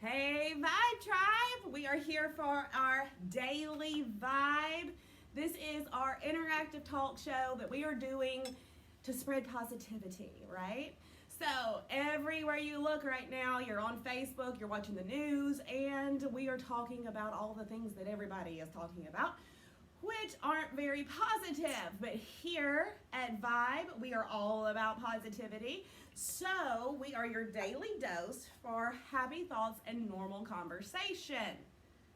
Hey, Vibe Tribe! We are here for our daily vibe. This is our interactive talk show that we are doing to spread positivity, right? So, everywhere you look right now, you're on Facebook, you're watching the news, and we are talking about all the things that everybody is talking about, which aren't very positive. But here at Vibe, we are all about positivity. So, we are your daily dose for happy thoughts and normal conversation,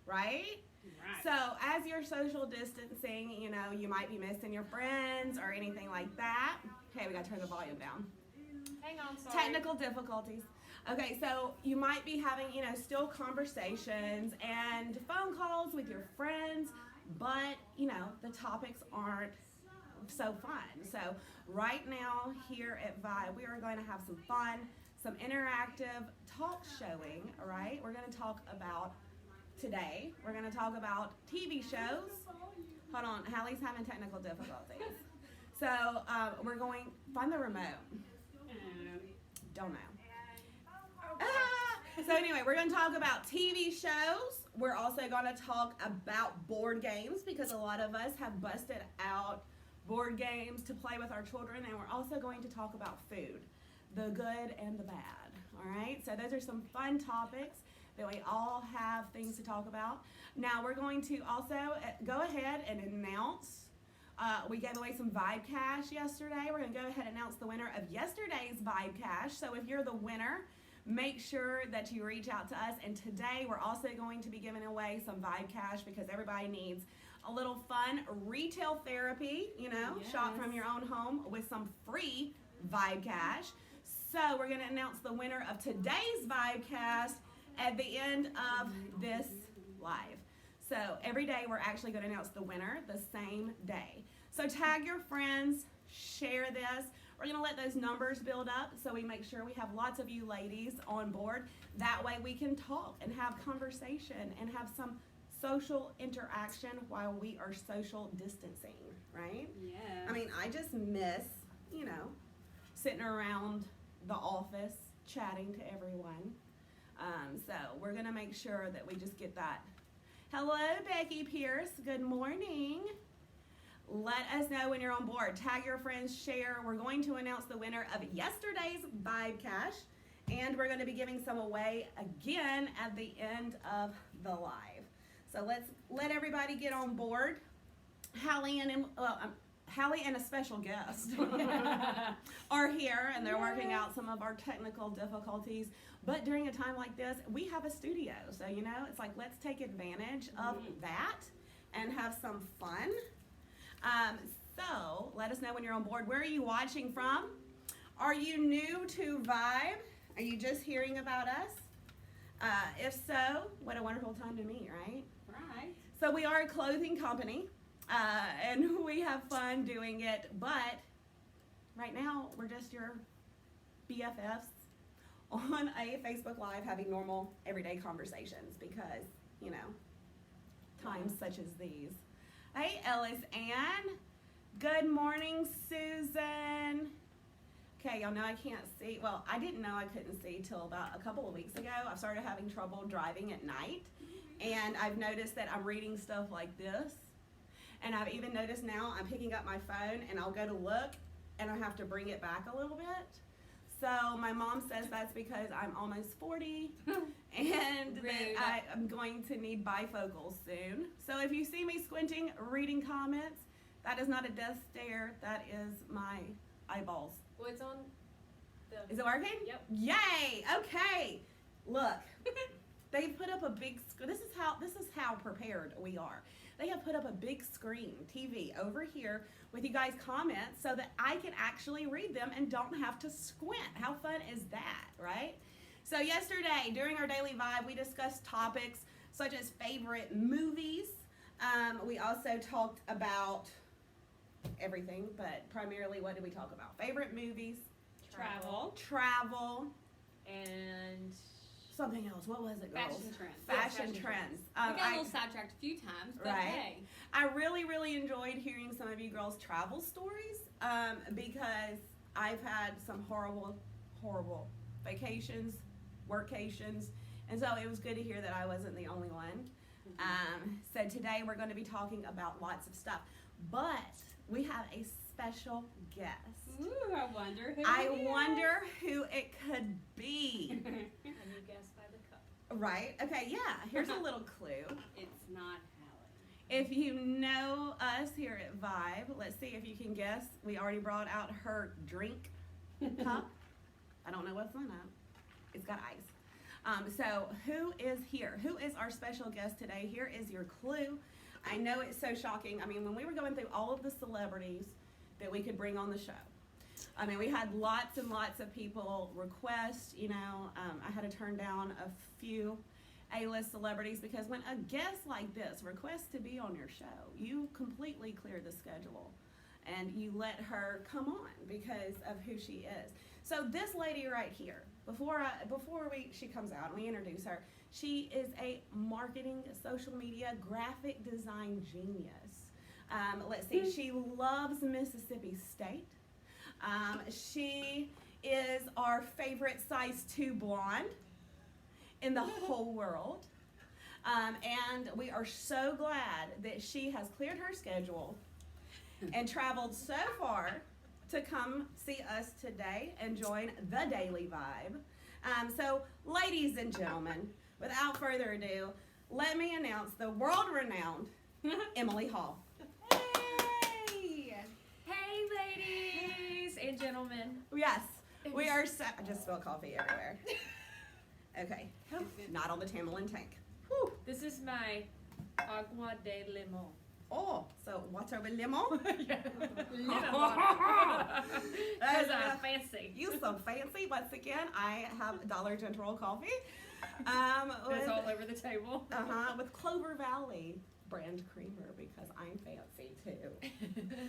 right? Right. So, as you're social distancing, you might be missing your friends or anything like that. Okay, we gotta turn the volume down. Hang on, sorry. Technical difficulties. Okay, so you might be having, still conversations and phone calls with your friends, but, the topics aren't so fun. So right now here at Vibe, we are going to have some fun, some interactive talk showing, all right? We're going to talk about today, we're going to talk about TV shows. Hold on, Hallie's having technical difficulties. So we're going, find the remote. Don't know. So anyway, we're going to talk about TV shows. We're also going to talk about board games because a lot of us have busted out board games to play with our children, and we're also going to talk about food, the good and the bad. All right, so those are some fun topics that we all have things to talk about. Now we're going to also go ahead and announce. We gave away some Vibe Cash yesterday. We're going to go ahead and announce the winner of yesterday's Vibe Cash. So if you're the winner, make sure that you reach out to us. And today we're also going to be giving away some Vibe Cash because everybody needs a little fun retail therapy, Yes. shop from your own home with some free Vibe Cash. So we're going to announce the winner of today's Vibe Cash at the end of this live. So every day we're actually going to announce the winner the same day. So tag your friends, share this. We're going to let those numbers build up so we make sure we have lots of you ladies on board. That way we can talk and have conversation and have some social interaction while we are social distancing, right? Yeah. I mean, I just miss, sitting around the office chatting to everyone. So we're going to make sure that we just get that. Hello, Becky Pierce. Good morning. Let us know when you're on board. Tag your friends, share. We're going to announce the winner of yesterday's Vibe Cash, and we're going to be giving some away again at the end of the live. So let's let everybody get on board. Hallie and a special guest are here, and they're working out some of our technical difficulties. But during a time like this, we have a studio. So, it's like let's take advantage of that and have some fun. So let us know when you're on board. Where are you watching from? Are you new to Vibe? Are you just hearing about us? If so, what a wonderful time to meet, right? Right. So we are a clothing company, and we have fun doing it, but right now we're just your BFFs on a Facebook Live having normal everyday conversations because, times such as these. Hey, Ellis Ann. Good morning, Susan. Okay, y'all know I can't see. Well, I didn't know I couldn't see till about a couple of weeks ago. I've started having trouble driving at night, and I've noticed that I'm reading stuff like this. And I've even noticed now I'm picking up my phone, and I'll go to look, and I have to bring it back a little bit. So my mom says that's because I'm almost 40 and that I'm going to need bifocals soon. So if you see me squinting, reading comments, that is not a death stare. That is my eyeballs. Well, it's on the... Is it working? Yep. Yay! Okay. Look, they put up a big. This is how prepared we are. They have put up a big screen TV over here with you guys' comments so that I can actually read them and don't have to squint. How fun is that, right? So yesterday, during our daily vibe, we discussed topics such as favorite movies. We also talked about everything, but primarily what did we talk about? Favorite movies, travel, and something else. What was it, girls? fashion trends. Fashion trends. We got a little sidetracked a few times, but Right. hey. I really, really enjoyed hearing some of you girls' travel stories because I've had some horrible vacations, workations, And so it was good to hear that I wasn't the only one. So today we're going to be talking about lots of stuff. But we have a special guest. Ooh, I wonder who I it is. wonder who it could be. And you guessed by the cup. Right? Okay, yeah. Here's a little clue. It's not Hallie. If you know us here at Vibe, let's see if you can guess. We already brought out her drink cup. I don't know what's on it. It's got ice. So who is here? Who is our special guest today? Here is your clue. I know it's so shocking. I mean, when we were going through all of the celebrities that we could bring on the show, I mean, we had lots and lots of people request, I had to turn down a few A-list celebrities because when a guest like this requests to be on your show, you completely clear the schedule and you let her come on because of who she is. So this lady right here, before she comes out and we introduce her, she is a marketing, social media, graphic design genius. Let's see, she loves Mississippi State. She is our favorite size 2 blonde in the whole world. And we are so glad that she has cleared her schedule and traveled so far to come see us today and join the Daily Vibe. So, ladies and gentlemen, without further ado, let me announce the world-renowned Emily Hall. Hey! Hey, ladies and gentlemen. Yes, we are so... I just spilled coffee everywhere. Okay, not on the Tamerlan tank. Whew. This is my agua de limon. Oh, so water with lemon? Lemon water. Because I'm fancy. You so fancy. Once again, I have Dollar General coffee. It's all over the table. With Clover Valley brand creamer because I'm fancy too.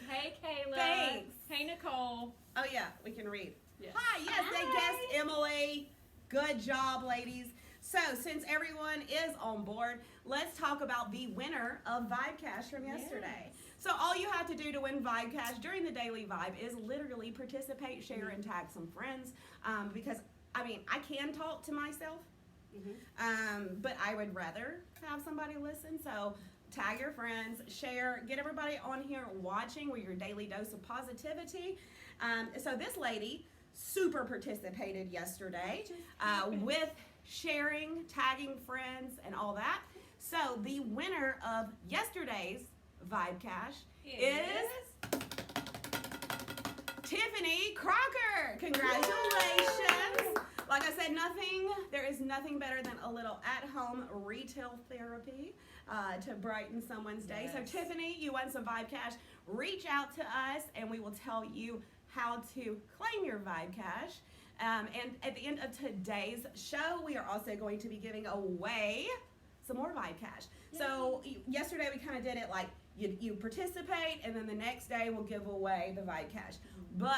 Hey, Kayla. Thanks. Hey, Nicole. Oh yeah, we can read. Yes. Hi, yes, they guessed Emily. Good job, ladies. So, since everyone is on board, let's talk about the winner of Vibe Cash from yesterday. Yes. So, all you have to do to win Vibe Cash during the Daily Vibe is literally participate, share, and tag some friends. Because, I mean, I can talk to myself, but I would rather have somebody listen. So, tag your friends, share, get everybody on here watching with your daily dose of positivity. So, this lady super participated yesterday with sharing, tagging friends, and all that. So the winner of yesterday's Vibe Cash is Tiffany Crocker. Congratulations. Like I said, there is nothing better than a little at-home retail therapy to brighten someone's day. Yes. So Tiffany, you won some Vibe Cash. Reach out to us and we will tell you how to claim your Vibe Cash. And at the end of today's show, we are also going to be giving away some more Vibe Cash. Yay. So yesterday we kind of did it like you participate and then the next day we'll give away the Vibe Cash. But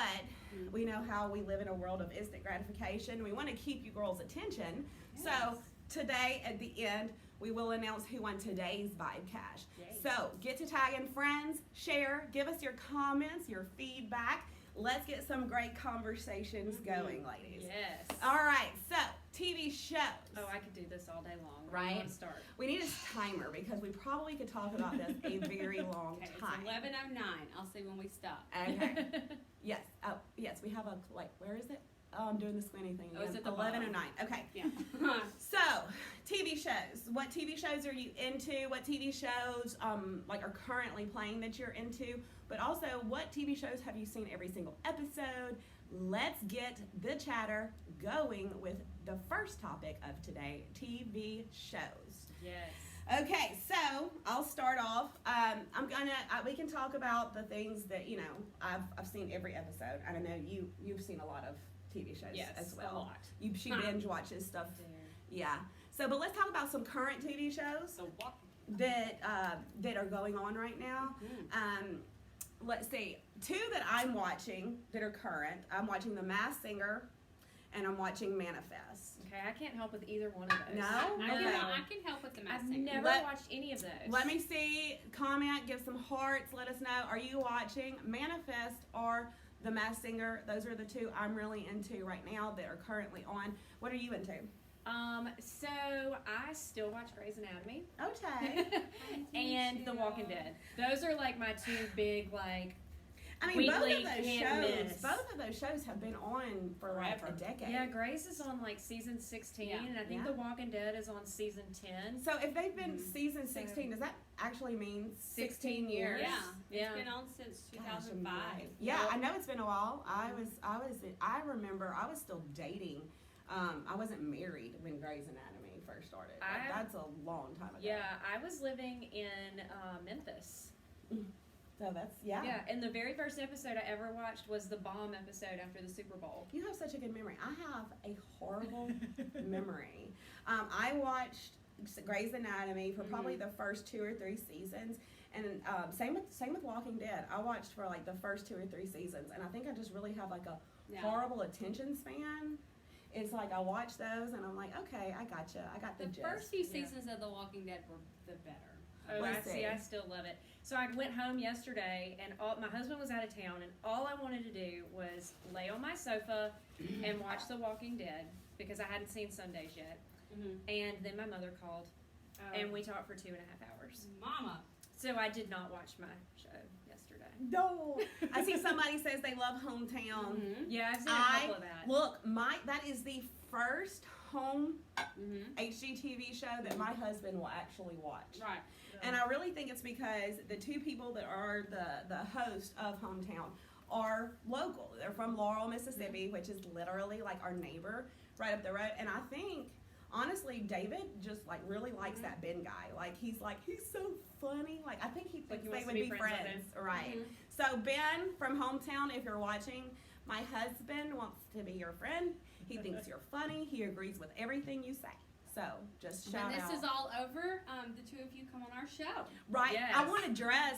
we know how we live in a world of instant gratification. We want to keep you girls' attention. Yes. So today at the end, we will announce who won today's Vibe Cash. Yay. So get to tagging friends, share, give us your comments, your feedback. Let's get some great conversations going, ladies. Yes. All right, so TV shows. Oh, I could do this all day long. Right? Where do you want to start? We need a timer because we probably could talk about this a very long Okay, time. it's 11:09. I'll see when we stop. Okay. Yes. Oh, yes. We have a where is it? Oh, I'm doing the squinty thing. Oh, it's at the 11:09. Okay. Yeah. So, TV shows. What TV shows are you into? What TV shows are currently playing that you're into? But also, what TV shows have you seen every single episode? Let's get the chatter going with the first topic of today, TV shows. Yes. Okay, so I'll start off. We can talk about the things that I've seen every episode. I don't know you've seen a lot of TV shows Yes, as well. a lot. She binge watches stuff. There. Yeah. So, but let's talk about some current TV shows So what? that are going on right now. Let's see, 2 that I'm watching that are current. I'm watching The Masked Singer, and I'm watching Manifest. Okay, I can't help with either one of those. No? I can help with the Masked Singer. I've never watched any of those. Let me see. Comment. Give some hearts. Let us know. Are you watching Manifest or The Masked Singer? Those are the 2 I'm really into right now that are currently on. What are you into? So I still watch Grey's Anatomy Okay. and The Walking Dead. Those are like my two big like. I mean, both Weekly of those can't shows. miss. Both of those shows have been on for like a Forever. decade. Yeah, Grey's is on like season 16, Yeah. and I think Yeah. The Walking Dead is on season 10. So if they've been Mhm. season 16, does that actually mean 16 years? Yeah, Yeah. it's been on since Gosh, 2005. Yeah, I know it's been a while. I remember I was still dating. I wasn't married when Grey's Anatomy first started. Like, that's a long time ago. Yeah, I was living in Memphis. So that's yeah. And the very first episode I ever watched was the bomb episode after the Super Bowl. You have such a good memory. I have a horrible memory. I watched Grey's Anatomy for probably the first 2 or 3 seasons, and same with Walking Dead. I watched for like the first 2 or 3 seasons, and I think I just really have like a Yeah. horrible attention span. It's like I watch those, and I'm like, okay, I gotcha. I got the The gist. first few seasons of The Walking Dead were the better. Oh, Let's see. I still love it. So I went home yesterday, and my husband was out of town, and all I wanted to do was lay on my sofa and watch The Walking Dead because I hadn't seen Sundays yet. Mm-hmm. And then my mother called, and we talked for 2.5 hours. Mama. So I did not watch my show yesterday. No, I see somebody says they love Hometown. Mm-hmm. Yeah, I've seen a couple of that. Look, that is the first home Mm-hmm. HGTV show that my husband will actually watch. Right. And I really think it's because the two people that are the host of Hometown are local. They're from Laurel, Mississippi, which is literally like our neighbor right up the road. And I think, honestly, David just like really likes that Ben guy. Like he's so funny. Like I think he Like thinks he they wants to would be be friends with friends. him. Right. Mhm. So Ben from Hometown, if you're watching, my husband wants to be your friend. He thinks you're funny. He agrees with everything you say. So just shout When this out. is all over, the two of you come on our show. Right. Yes. I want to dress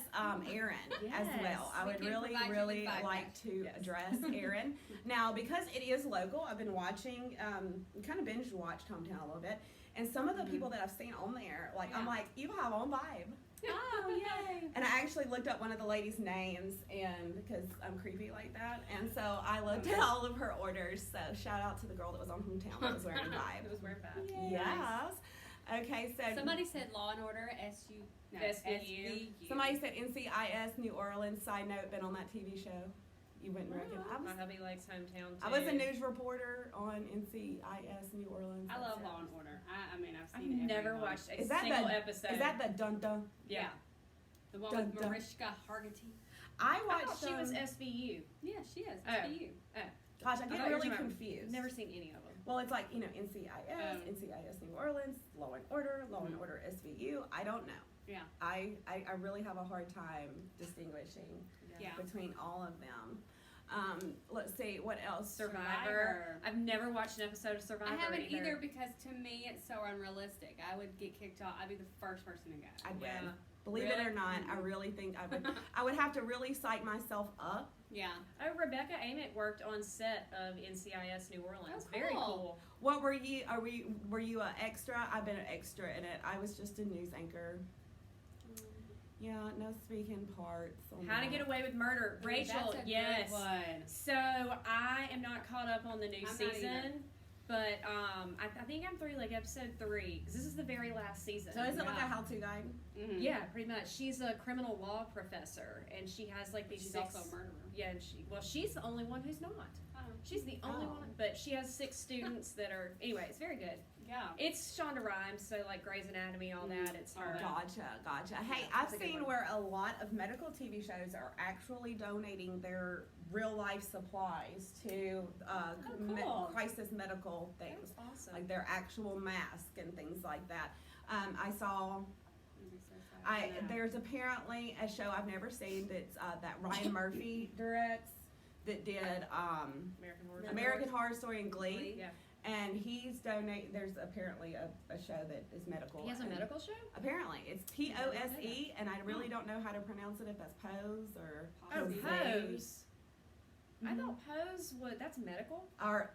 Erin as Yes. well. I We would can really, provide you really with vibe like match. to Yes. address Erin. Now, because it is local, I've been watching, kind of binge watched Hometown a little bit. And some of the people that I've seen on there, like, I'm Yeah. like, you have on vibe. Oh, yay. And I actually looked up one of the ladies' names, and because I'm creepy like that. And so I looked at all of her orders. So shout out to the girl that was on Hometown that was wearing It vibe. was wearing bad. Yay. Yes. Okay, so Somebody said Law and Order, SVU. somebody said NCIS New Orleans. Side note, been on that TV show. You wouldn't reckon. My hubby likes Hometown too. I was a news reporter on NCIS New Orleans. I love That's Law it. and Order. I mean, I've I've seen every never one. watched a Is that single the- episode. Is that the dun dun? Yeah. The one Dun, with dun. Mariska Hargitay. I I watched. thought she was SVU. Yeah, she is. Oh. SVU. Gosh, I I get thought you were really talking about- confused. Never seen any of them. Well, it's like NCIS, Oh. NCIS New Orleans, Law and Order, Law and Mhm. Order SVU. I don't know. Yeah. I really have a hard time distinguishing Yeah. between all of them. Let's see what else. Survivor. I've never watched an episode of Survivor. I haven't either because to me it's so unrealistic. I would get kicked off. I'd be the first person to go. I would. Yeah. Believe it Really? or not, I really think I would. I would have to really psych myself up. Yeah. Oh, Rebecca Amick worked on set of NCIS New Orleans. Oh, Very cool. cool. What were you? Were you an extra? I've been an extra in it. I was just a news anchor. Yeah, no speaking parts. on How to that. Get Away with Murder. Ooh, Rachel, that's a yes. good one. So I am not caught up on the new I'm not season, either. but I think I'm through like episode 3 because this is the very last season. So is it like a Yeah. how-to guide? Mm-hmm. Yeah, pretty much. She's a criminal law professor, and she has like these She's 6. also a murderer. Yeah, and she's the only one who's not. Oh. She's the only Oh. one, but she has 6 students that are. Anyway, it's very good. Yeah. It's Shonda Rhimes, so like Grey's Anatomy, all that. It's her. Gotcha. Hey, Yeah, I've that's a good seen one. where a lot of medical TV shows are actually donating their real life supplies to cool. crisis medical things, That's awesome. like their actual mask and things like that. I saw. That'd be so sad. Yeah. There's apparently a show I've never seen that's that Ryan Murphy directs that did American Horror Story and Glee. Yeah. And he's there's apparently a show that is medical. He has a and medical show? Apparently, it's POSE, and I really don't know how to pronounce it, if that's Pose or Oh, Pose. Pose. I Mhm. thought Pose was that's medical. Or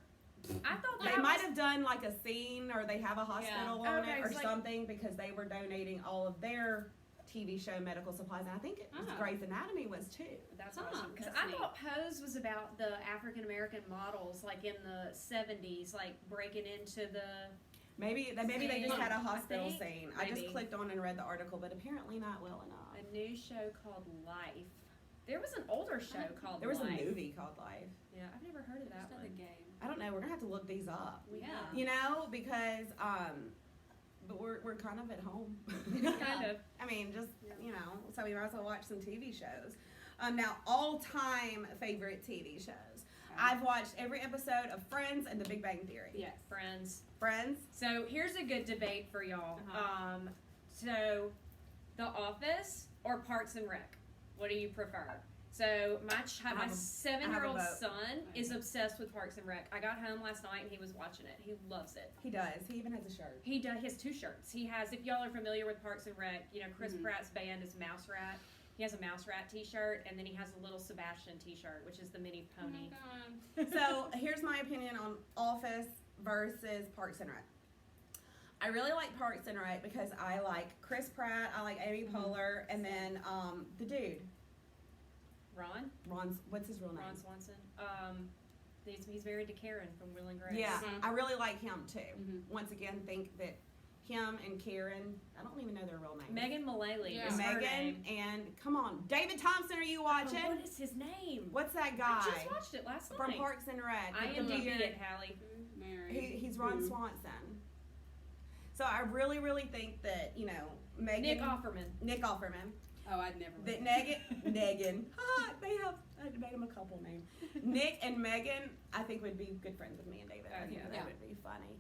I thought they that might was- have done like a scene, or they have a hospital Yeah. on Okay, it, or it's like- something, because they were donating all of their TV show medical supplies, and I think it was Oh. Grey's Anatomy was too. That's Huh, awesome. Because that's I neat. thought Pose was about the African American models, like in the 70s, like breaking into the. Maybe they just had a hospital think, scene. I just maybe. clicked on and read the article, but apparently not well enough. A new show called Life. There was an older show called There was Life. a movie called Life. Yeah, I've never heard of that Just another one. game. I don't know. We're gonna have to look these up. We Yeah. have. You know, because but we're kind of at home. Kind of. I mean, just you know, so we might as well watch some TV shows. Now, all-time favorite TV shows. I've watched every episode of Friends and The Big Bang Theory. Yes. Friends. Friends. So here's a good debate for y'all. Uh-huh. So The Office or Parks and Rec? What do you prefer? So my I have a 7-year-old vote. son is obsessed with Parks and Rec. I got home last night and he was watching it. He loves it. He does. He even has a shirt. He has 2 shirts. He has, if y'all are familiar with Parks and Rec, you know Chris Mhm. Pratt's band is Mouse Rat. He has a Mouse Rat T-shirt, and then he has a little Sebastian T-shirt, which is the mini Oh pony. my God. So here's my opinion on Office versus Parks and Rec. I really like Parks and Rec because I like Chris Pratt, I like Amy Poehler, and then the dude, Ron what's his real name? Swanson. He's married to Karen from Will and Grace. Yeah, Mhm. I really like him too. Mhm. Once again, think that him and Karen, I don't even know their real names. Megan Mullally Yeah. is her Megan name. and come on, David Thompson. Are you watching? Oh, what is his name? What's that I guy just watched it last from night. Parks and Rec? I with the am beard? it, Hallie. Mary. He's Ron Who? Swanson. So I really, really think that Megan, Nick Offerman. Nick Offerman, Oh, I'd never. that Negan. They have I made him a couple names. Nick and Megan, I think would be good friends with me and David. I think yeah. that would be funny.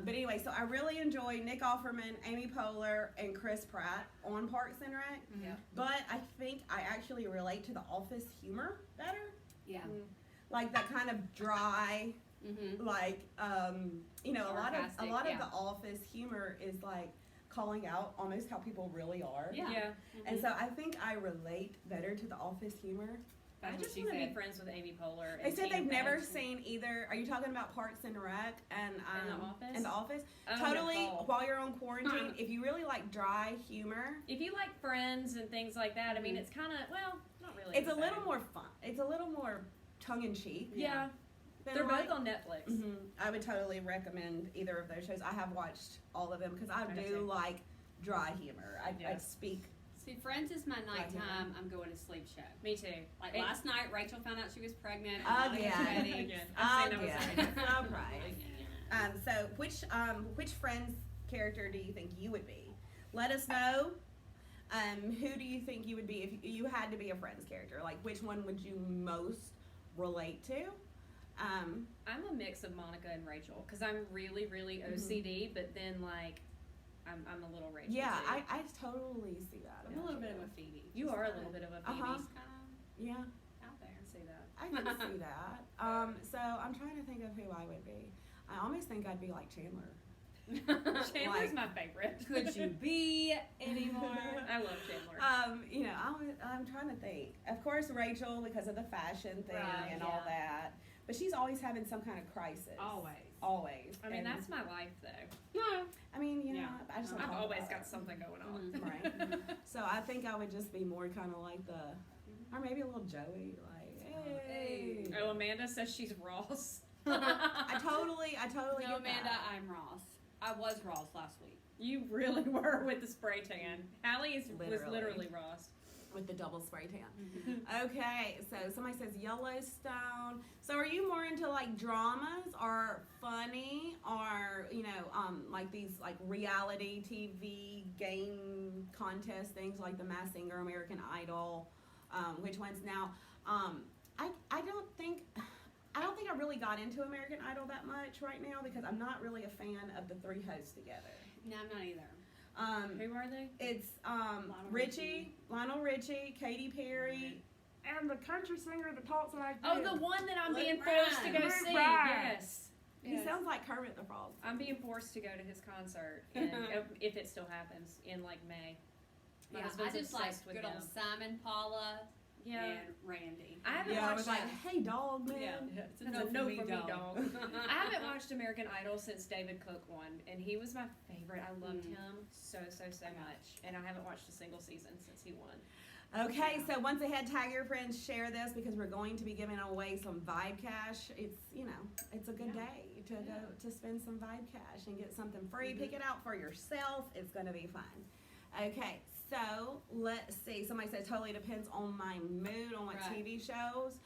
But anyway, so I really enjoy Nick Offerman, Amy Poehler, and Chris Pratt on Parks and Rec. Yeah. But I think I actually relate to the Office humor better, Yeah. like that kind of dry. Mm-hmm. Like a lot of Sarcastic, the Office humor is like calling out almost how people really are. Yeah. Yeah. And so I think I relate better to the Office humor. I That's what just she want to be said. friends with Amy Poehler. They and said Tina they've never Fey. seen either. Are you talking about Parks and Rec and And The Office? And The Office? Oh, Totally. Nicole. While you're on quarantine, if you really like dry humor, If you like Friends and things like that, I mean, Mhm. it's kind of not really. it's the a little same. more fun. It's a little more tongue in cheek. Yeah, they're both on Netflix. I would totally recommend either of those shows. I have watched all of them because I I do do too. like dry humor. I Yes. speak. See, Friends is my Right, yeah. nighttime. I'm going to sleep show. Me too. Like And- last night, Rachel found out she was pregnant. And Again. I was ready. Again. I've seen those Again. already. Surprise. So which Friends character do you think you would be? Let us know. Who do you think you would be if you had to be a Friends character? Like, which one would you most relate to? I'm a mix of Monica and Rachel because I'm really, really OCD, but then like I'm a little Rachel. Yeah, too. I totally see that. I'm a about little bit you. of a Phoebe. You are a little bit of a Phoebe. Uh-huh. She's kind Yeah, of out there. I can see that. I can see that. So I'm trying to think of who I would be. I almost think I'd be like Chandler. Chandler's Like- my favorite. Could you be anymore? I love Chandler. I'm trying to think. Of course, Rachel because of the fashion thing Right, and all yeah. that. But she's always having some kind of crisis. Always. Always. I mean, And, that's my life though. No. I mean, Yeah. I just don't I've talk always about got it. something going on. Mhm. Right. So I think I would just be more kind of like or maybe a little Joey, like, hey. Oh, Amanda says she's Ross. I totally No, get Amanda, that. I'm Ross. I was Ross last week. You really were with the spray tan. Hallie was Literally. literally Ross. With the double spray tan. Mm-hmm. Okay, so somebody says Yellowstone. So are you more into like dramas or funny or like these like reality TV game contest things like the Masked Singer, American Idol, which ones now? I don't think I really got into American Idol that much right now because I'm not really a fan of the 3 hosts together. No, I'm not either. Who are they? It's Lionel Richie, Katy Perry, and the country singer that talks like Oh, this. the one that I'm Luke being forced to go Bryan. see. Luke Bryan. Yes. He Yes. sounds like Kermit the Frog. I'm being forced to go to his concert, if it still happens, in like May. My Yeah, I husband's just like obsessed with good him. old Simon, Paula, Yeah. and Randy. I haven't Yeah, I watched was like, that. hey, dog, man. Yeah. It's a no for me, dog. I haven't watched American Idol since David Cook won, and he was my favorite. I loved him so much, and I haven't watched a single season since he won. Okay, so once ahead, tag your friends, share this because we're going to be giving away some Vibe Cash. It's, it's a good day to go to spend some Vibe Cash and get something free. Pick it out for yourself. It's going to be fun. Okay, so let's see. Somebody said totally depends on my mood, on what Right. TV shows.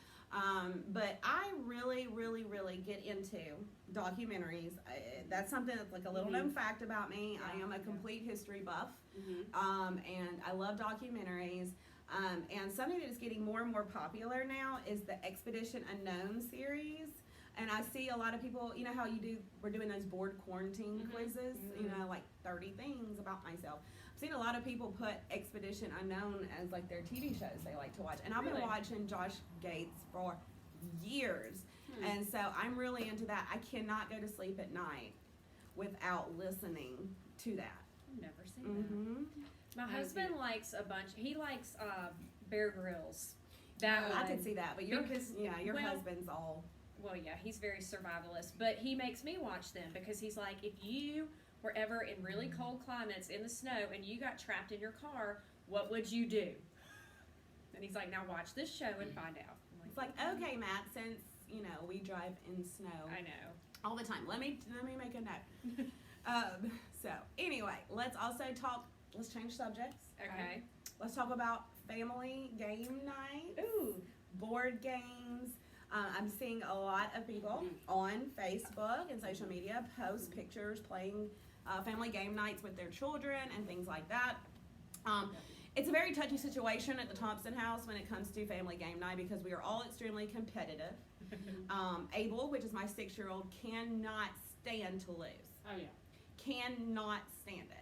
But I really get into documentaries. That's something that's like a little known fact about me. I am a complete history buff. And I love documentaries. And something that is getting more and more popular now is the Expedition Unknown series. And I see a lot of people, you know how we're doing those board quarantine quizzes, like 30 things about myself. I've seen a lot of people put Expedition Unknown as like their TV shows they like to watch. And I've been Really? watching Josh Gates for years. And so I'm really into that. I cannot go to sleep at night without listening to that. I've never seen that. My husband likes a bunch. He likes Bear Grylls. That I one. could see that, but your well, husband's all. Well, yeah, he's very survivalist, but he makes me watch them because he's like, if you were ever in really cold climates in the snow and you got trapped in your car, what would you do? And he's like, now watch this show and find out. I'm It's like, okay, Matt, since we drive in snow I know. all the time. Let me make a note. So anyway, let's also talk. Let's change subjects. Okay. Let's talk about family game night, Ooh. board games. I'm seeing a lot of people on Facebook and social media post pictures playing family game nights with their children and things like that. It's a very touchy situation at the Thompson house when it comes to family game night because we are all extremely competitive. Abel, which is my 6-year-old, cannot stand to lose. Oh yeah. Cannot stand it.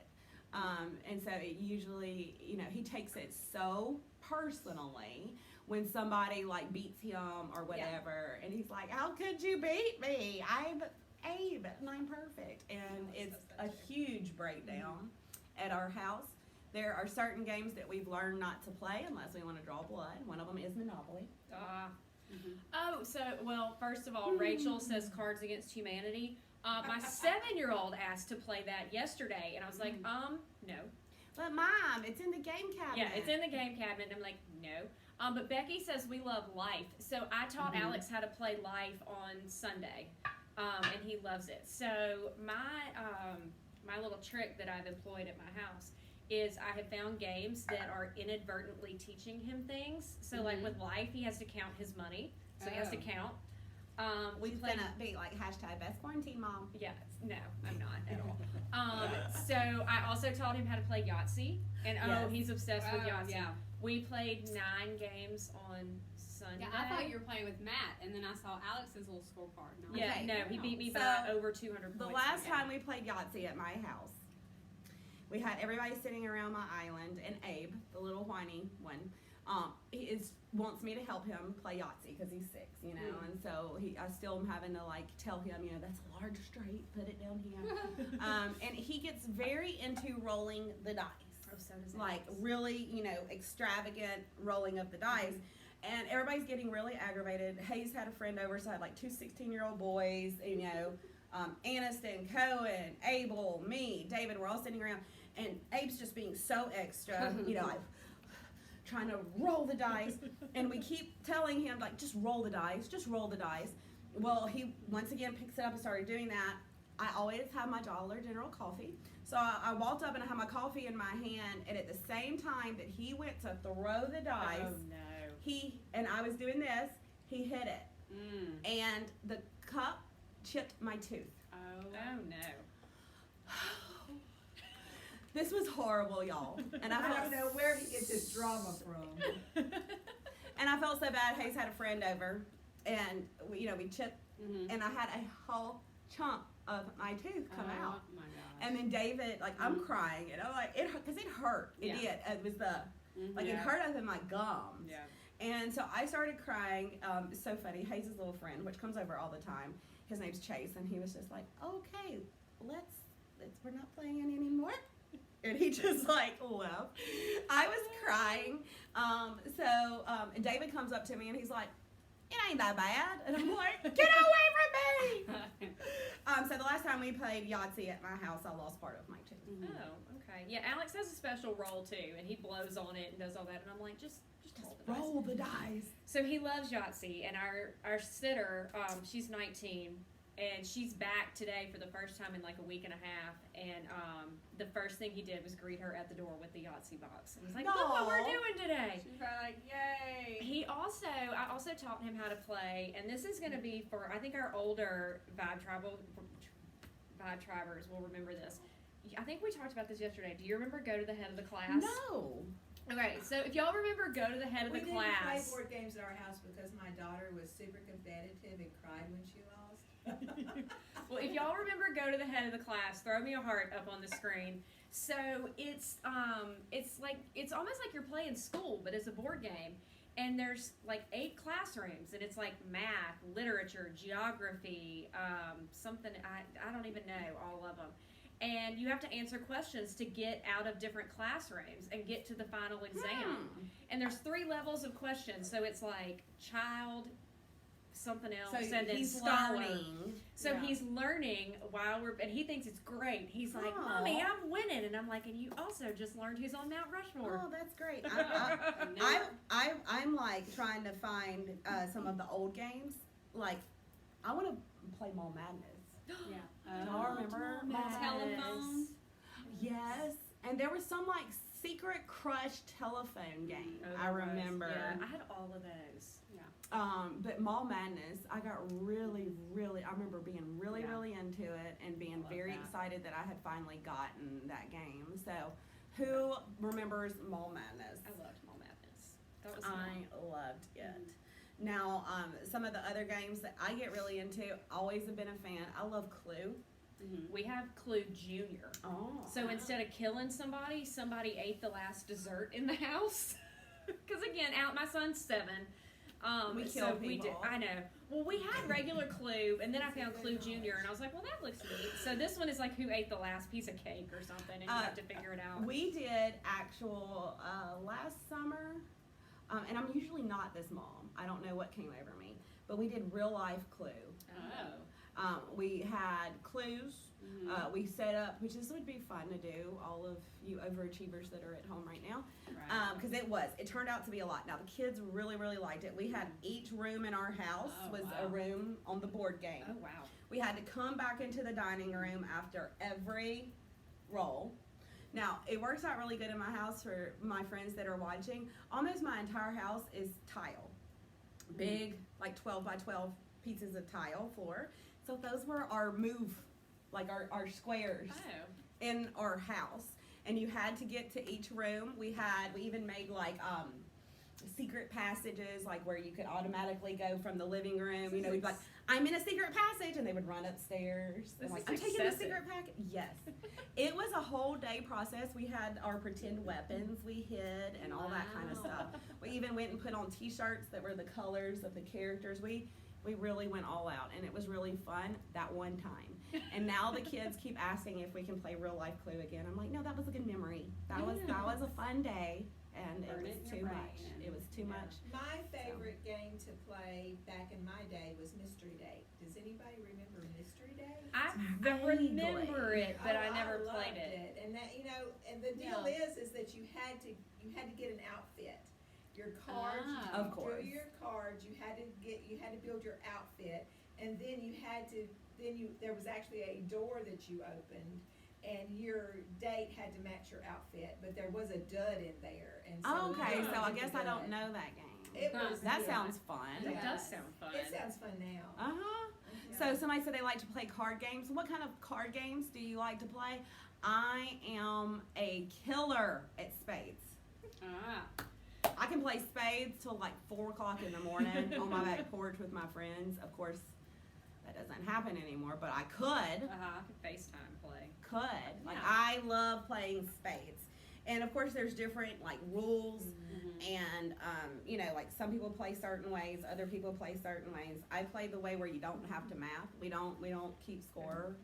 And so it usually, he takes it so personally when somebody like beats him or whatever, and he's like, how could you beat me? I'm Abe and I'm perfect. And it's a huge breakdown at our house. There are certain games that we've learned not to play unless we want to draw blood. One of them is Monopoly. Oh, well, first of all, Rachel says Cards Against Humanity. My 7-year-old asked to play that yesterday, and I was like, no. But Mom, it's in the game cabinet. Yeah, it's in the game cabinet, and I'm like, no. But Becky says we love Life. So I taught Alex how to play Life on Sunday, and he loves it. So my little trick that I've employed at my house is I have found games that are inadvertently teaching him things. So like with Life, he has to count his money. So he has to count. We She's play. gonna be like #best quarantine mom. Yeah, no, I'm not at all. So I also taught him how to play Yahtzee, and Yes. he's obsessed with Yahtzee. Yeah. We played 9 games on Sunday. Yeah, I thought you were playing with Matt, and then I saw Alex's little scorecard. And I was Yeah, like, no, wow. he beat me So, by over 200 points. The last in that time we played Yahtzee at my house, we had everybody sitting around my island, and Abe, the little whiny one, wants me to help him play Yahtzee because he's 6, and so I still am having to like tell him, that's a large straight, put it down here, and he gets very into rolling the dice. Oh, so does Like Alex. really, extravagant rolling of the dice. And everybody's getting really aggravated. Hayes had a friend over, so I had like 2 16-year-old boys, Aniston, Cohen, Abel, me, David, we're all sitting around. And Abe's just being so extra, like trying to roll the dice. And we keep telling him, like, just roll the dice, just roll the dice. Well, he once again picks it up and started doing that. I always have my Dollar General coffee. So I walked up and I had my coffee in my hand, and at the same time that he went to throw the dice, Oh no. I was doing this, he hit it. And the cup chipped my tooth. Oh no. This was horrible, y'all. And I don't know where he gets his drama from. And I felt so bad. Hayes had a friend over, and we chipped, and I had a whole chunk of my tooth come out. Oh my gosh. And then David, like, I'm crying, and I'm like, because it hurt. It did. It was it hurt up in my gums. Yeah. And so I started crying. It's so funny. Hayes' little friend, which comes over all the time, his name's Chase, and he was just like, okay, let's we're not playing it anymore. And he just like left. I was crying. And David comes up to me and he's like, "It ain't that bad," and I'm like, "Get away from me!" So the last time we played Yahtzee at my house, I lost part of my tooth. Oh, okay. Yeah, Alex has a special roll too, and he blows on it and does all that, and I'm like, just roll the dice. Roll the dice. So he loves Yahtzee, and our sitter, she's 19, and she's back today for the first time in like a week and a half, and the first thing he did was greet her at the door with the Yahtzee box, and he's like, "Look what we're Aw. doing today." She's probably like, yay. I also taught him how to play, and this is going to be for, I think our older Vibe Tribers will remember this. I think we talked about this yesterday. Do you remember Go to the Head of the Class? No. Okay, so if y'all remember Go to the Head of We the didn't play Class. board games at our house because my daughter was super competitive and cried when she lost. Well, if y'all remember Go to the Head of the Class, throw me a heart up on the screen. So it's almost like you're playing school, but it's a board game. And there's like 8 classrooms, and it's like math, literature, geography, something I don't even know all of them. And you have to answer questions to get out of different classrooms and get to the final exam. And there's 3 levels of questions, so it's like child, something else, So and then he's scholar. learning. So Yeah. he's learning while and he thinks it's great. He's like, Aw. "Mommy, I'm winning," and I'm like, "And you also just learned who's on Mount Rushmore." Oh, that's great. No. I'm like trying to find some of the old games. Like, I want to play Mall Madness. Yeah. Y'all remember Mall Telephone? Yes, and there was some like secret crush telephone game. Oh, I there was. remember. Yeah, I had all of those. But Mall Madness, I got really, I remember being really, Yeah. really into it and being love very that. excited that I had finally gotten that game. So, who remembers Mall Madness? I loved Mall Madness. That was I fun. loved it. Now, some of the other games that I get really into, always have been a fan. I love Clue. We have Clue Junior. Oh. So instead of killing somebody, somebody ate the last dessert in the house. Because again, my son's 7. We so kill we did. people. I know. Well, we had regular Clue, and then I found Clue Junior, and I was like, "Well, that looks neat." So this one is like who ate the last piece of cake or something, and you have to figure it out. We did actual last summer, and I'm usually not this mom. I don't know what came over me, but we did real life Clue. We had clues. We set up, which this would be fun to do, all of you overachievers that are at home right now, because it turned out to be a lot. Now the kids really, really liked it. We had each room in our house Oh, was wow. a room on the board game. Oh wow. We had to come back into the dining room after every roll. Now, it works out really good in my house for my friends that are watching. Almost my entire house is tile. Big, like 12 by 12 pieces of tile floor. So those were our our squares Oh. in our house. And you had to get to each room. We even made like secret passages, like where you could automatically go from the living room. You know, we'd be like, "I'm in a secret passage," and they would run upstairs. This I'm like, is "I'm taking a excessive. secret packet." Yes, it was a whole day process. We had our pretend weapons we hid and all that kind of Wow. stuff. We even went and put on T-shirts that were the colors of the characters. We really went all out, and it was really fun that one time. And now the kids keep asking if we can play real life Clue again. I'm like, no, that was a good memory. That was a fun day, and Burn it it was in too your much. brain. It was too Yeah. much. My favorite game to play back in my day was Mystery Date. Does anybody remember Mystery Date? I Vaguely. remember it, but I never loved played it. And that, and the deal is that you had to get an outfit. Your cards, Ah. Of you course. drew your cards. You had to build your outfit, and then there was actually a door that you opened, and your date had to match your outfit, but there was a dud in there, and so Oh, okay, you so had I to guess do I don't it. know that game. It was That yeah. sounds fun. That Yeah. does sound fun. It sounds fun now. Uh-huh. Yeah. So somebody said they like to play card games. What kind of card games do you like to play? I am a killer at spades. I can play spades till like 4 o'clock in the morning on my back porch with my friends. Of course, that doesn't happen anymore, but I could. I could FaceTime play. Like, Yeah. I love playing spades. And of course, there's different like rules, and like some people play certain ways, other people play certain ways. I play the way where you don't have to math. We don't keep score.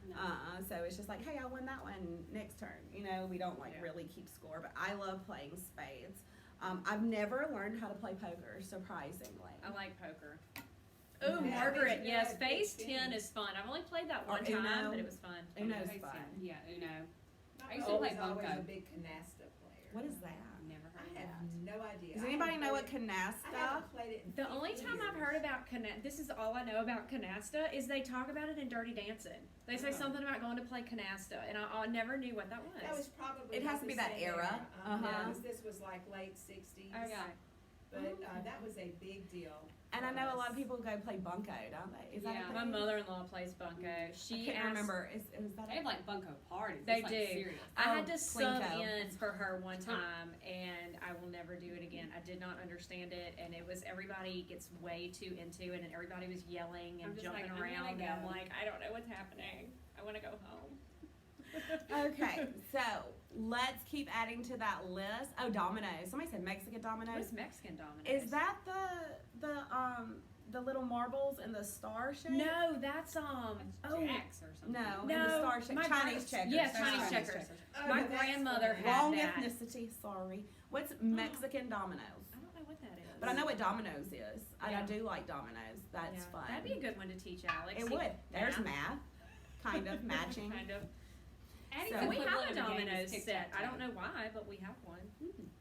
No. So it's just like, hey, I won that one, next turn. You know, we don't like Yeah. really keep score, but I love playing spades. I've never learned how to play poker, surprisingly. I like poker. Oh, Yeah. Margaret, Yeah, yes, big Phase thing. 10 is fun. I've only played that Or one time, Uno. but it was fun. Uno's Phase fun. 10. Yeah, Uno. My I used to mom play was always bunco. a big canasta player. What is that? Never heard I of have that. no idea. Does I anybody haven't know what played it- I canasta? haven't played it in The only 50 time I've years. heard about canasta, this is all I know about canasta, is they talk about it in Dirty Dancing. They say Oh. something about going to play canasta, and I never knew what that was. That was probably. It has about to be the that same era. Uh-huh. Because this was like late 60s. Okay. But Okay. that was a big deal. And I for know a lot of us. people go play bunco, don't they? Is that Yeah. a My thing? mother-in-law plays bunco. I She can't asked- remember. Is that They have like bunko parties. They It's, like, do. Serious. I had Oh, to sub Plinko. in for her one time, and I will never do it again. I did not understand it, and it was everybody gets way too into it, and everybody was yelling I'm and just jumping like, I'm gonna around, and I'm go. like, I don't know what's happening. I want to go home. Okay, so let's keep adding to that list. Oh, Domino's. Somebody said Mexican Domino's. What's Mexican Domino's? Is that the little marbles in the star shape? No, that's That's Jack's or something. No, No, in the star shape. my Chinese gra- checkers. yes, That's Chinese checkers. Oh, My that's grandmother funny. had Wrong that. ethnicity. Sorry. What's Mexican Domino's? I don't know what that is. But I know what Domino's is. And I Yeah. do like Domino's. That's Yeah, fun. That'd be a good one to teach Alex. It He- would. There's Yeah. math. Kind of matching. kind of. Addie's So- the We have equivalent a of game is Domino's set. tic-tac-toe. I don't know why, but we have one.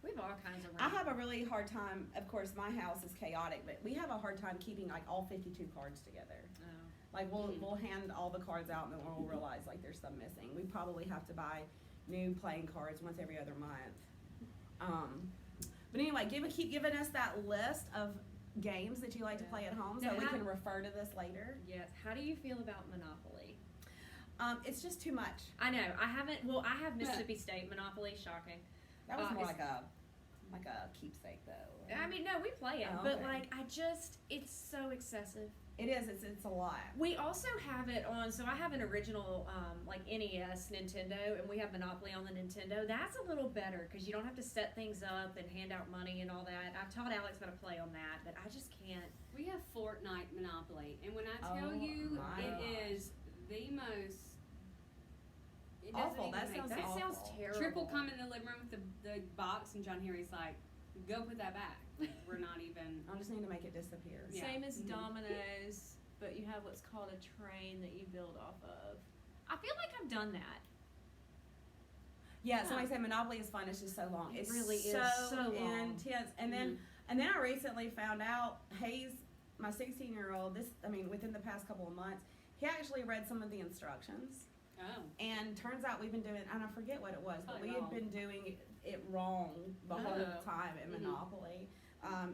We have all kinds of. I have a really hard time. Of course, my house is chaotic, but we have a hard time keeping like all 52 cards together. Oh. Like we'll hand all the cards out and then we'll realize like there's some missing. We probably have to buy new playing cards once every other month. But anyway, keep giving us that list of games that you like to Yeah. play at home, Now so we how- can refer to this later. Yes. How do you feel about Monopoly? It's just too much. I know. I haven't. Well, I have Mississippi State Monopoly. Shocking. That was more it's- like a keepsake though. I mean, no, we play it, Oh, but okay. like, it's so excessive. It is. It's a lot. We also have it on. So I have an original, like NES Nintendo, and we have Monopoly on the Nintendo. That's a little better because you don't have to set things up and hand out money and all that. I've taught Alex how to play on that, but I just can't. We have Fortnite Monopoly, and when I tell Oh you, my it gosh. is the most. It Awful. doesn't That even make sounds sense. That sounds awful. terrible. Triple come in the living room with the box, and John Henry's like, "Go put that back." Like, we're not even. I just need to make it disappear. Yeah. Same as Mhm. Domino's, but you have what's called a train that you build off of. I feel like I've done that. Yeah, somebody said Monopoly is fun. It's just so long. It It's really is so so long. intense. And then I recently found out Hayes, my 16-year-old. Within the past couple of months, he actually read some of the instructions. Oh. And turns out we've been doing, and I forget what it was, but Probably we had wrong. been doing it wrong the whole Oh. time at Mhm. Monopoly.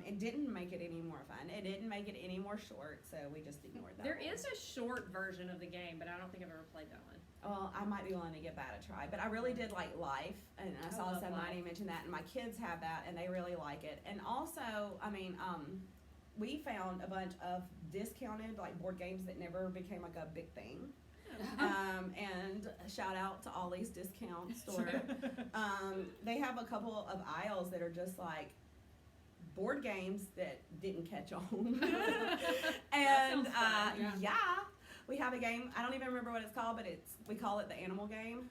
It didn't make it any more fun. It didn't make it any more short, so we just ignored that. There one. is a short version of the game, but I don't think I've ever played that one. Well, I might be willing to give that a try, but I really did like Life, and I saw love somebody Life. mention that, and my kids have that, and they really like it. And also, we found a bunch of discounted like board games that never became like a big thing. And shout out to Ollie's Discount Store. They have a couple of aisles that are just like board games that didn't catch on. And sounds fun, yeah, we have a game. I don't even remember what it's called, but we call it the Animal Game,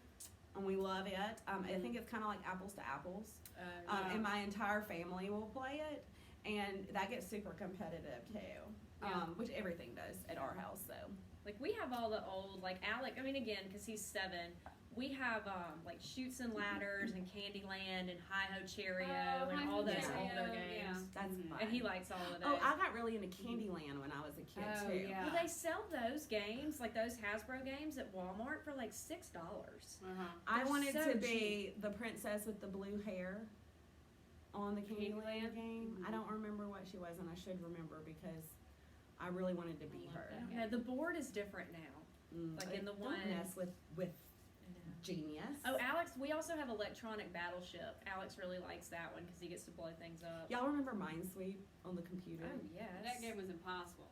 and we love it. I think it's kind of like apples to apples. And my entire family will play it, and that gets super competitive too. Yeah. Which everything does at our house. So Like we have all the old, like Alec. I mean, again, because he's 7, we have like Shoots and Ladders and Candyland and Hi Ho Cheerio Oh, and Hi all Ho those Cheerio, older yeah. games. that's Mhm. fun. And he likes all of those. Oh, I got really into Candyland when I was a kid Oh, too. yeah. Well, they sell those games, like those Hasbro games, at Walmart for like $6. Uh-huh. I They're wanted so to be the princess with the blue hair on the Candyland Candyland? game. Mhm. I don't remember what she was, and I should remember because I really wanted to be I love her. that. Yeah, the board is different now. Like in the don't one- mess with Genius. Oh, Alex, we also have Electronic Battleship. Alex really likes that one because he gets to blow things up. Y'all remember Minesweep on the computer? Oh, yes. That game was impossible.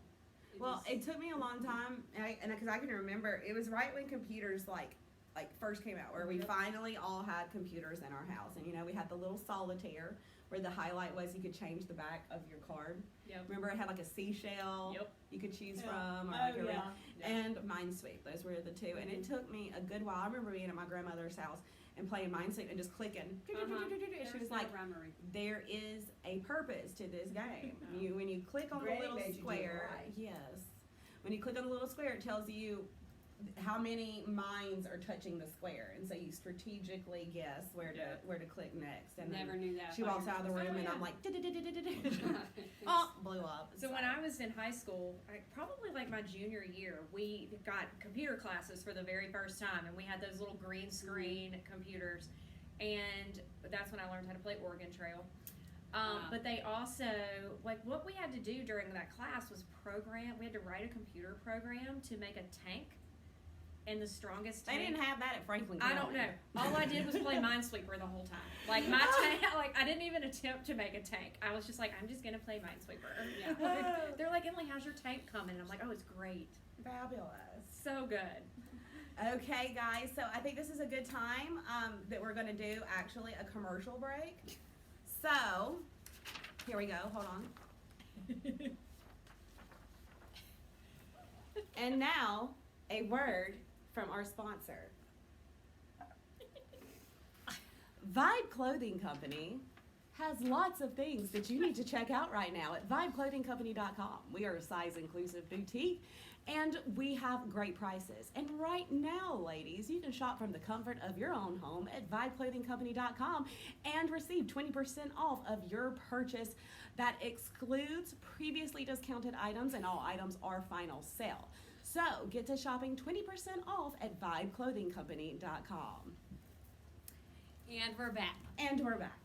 Well, it took me a long time, and because I can remember it was right when computers like like first came out, where we Yep. finally all had computers in our house, and we had the little solitaire where the highlight was you could change the back of your card. Yep. Remember, it had like a seashell Yep. you could choose Yeah. from, or Oh, like a yeah. and Minesweep. Those were the two, and it took me a good while. I remember being at my grandmother's house and playing Minesweep and just clicking. And she was like, Rhymery. "There is a purpose to this game. When you click on Granny the little made you do it square, right. yes, when you click on the little square, it tells you how many mines are touching the square, and so you strategically guess where to click next. And Never then knew that. she walks out of the room, and yeah. I'm like, oh, blew up. So when I was in high school, probably like my junior year, we got computer classes for the very first time, and we had those little green screen computers, and that's when I learned how to play Oregon Trail. But they also, like, what we had to do during that class was we had to write a computer program to make a tank, and the strongest They tank. didn't have that at Franklin I County. don't know. All I did was play Minesweeper the whole time. Like my tank, like I didn't even attempt to make a tank. I was just like, I'm just gonna play Minesweeper. Yeah. They're like, Emily, how's your tank coming? And I'm like, oh, it's great, Fabulous. so good. Okay, guys, so I think this is a good time that we're going to do actually a commercial break. So, here we go. Hold on. And now, a word from our sponsor. Vibe Clothing Company has lots of things that you need to check out right now at vibeclothingcompany.com. We are a size inclusive boutique, and we have great prices. And right now, ladies, you can shop from the comfort of your own home at vibeclothingcompany.com and receive 20% off of your purchase. That excludes previously discounted items, and all items are final sale. So get to shopping 20% off at vibeclothingcompany.com. And we're back. And we're back.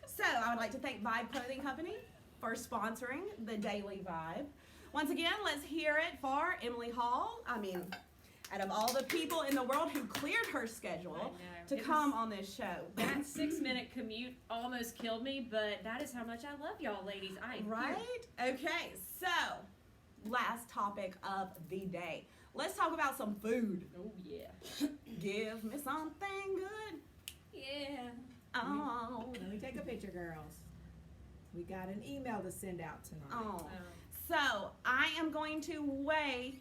So I would like to thank Vibe Clothing Company for sponsoring the Daily Vibe. Once again, let's hear it for Emily Hall. I mean, out of all the people in the world who cleared her I schedule know. to It come was- on this show. That 6-minute commute almost killed me, but that is how much I love y'all, ladies. I am here. Right? Okay, so last topic of the day. Let's talk about some food. Oh yeah. Give me something good. Yeah. Oh. Let me take a picture, girls. We got an email to send out tonight. Oh. So I am going to weigh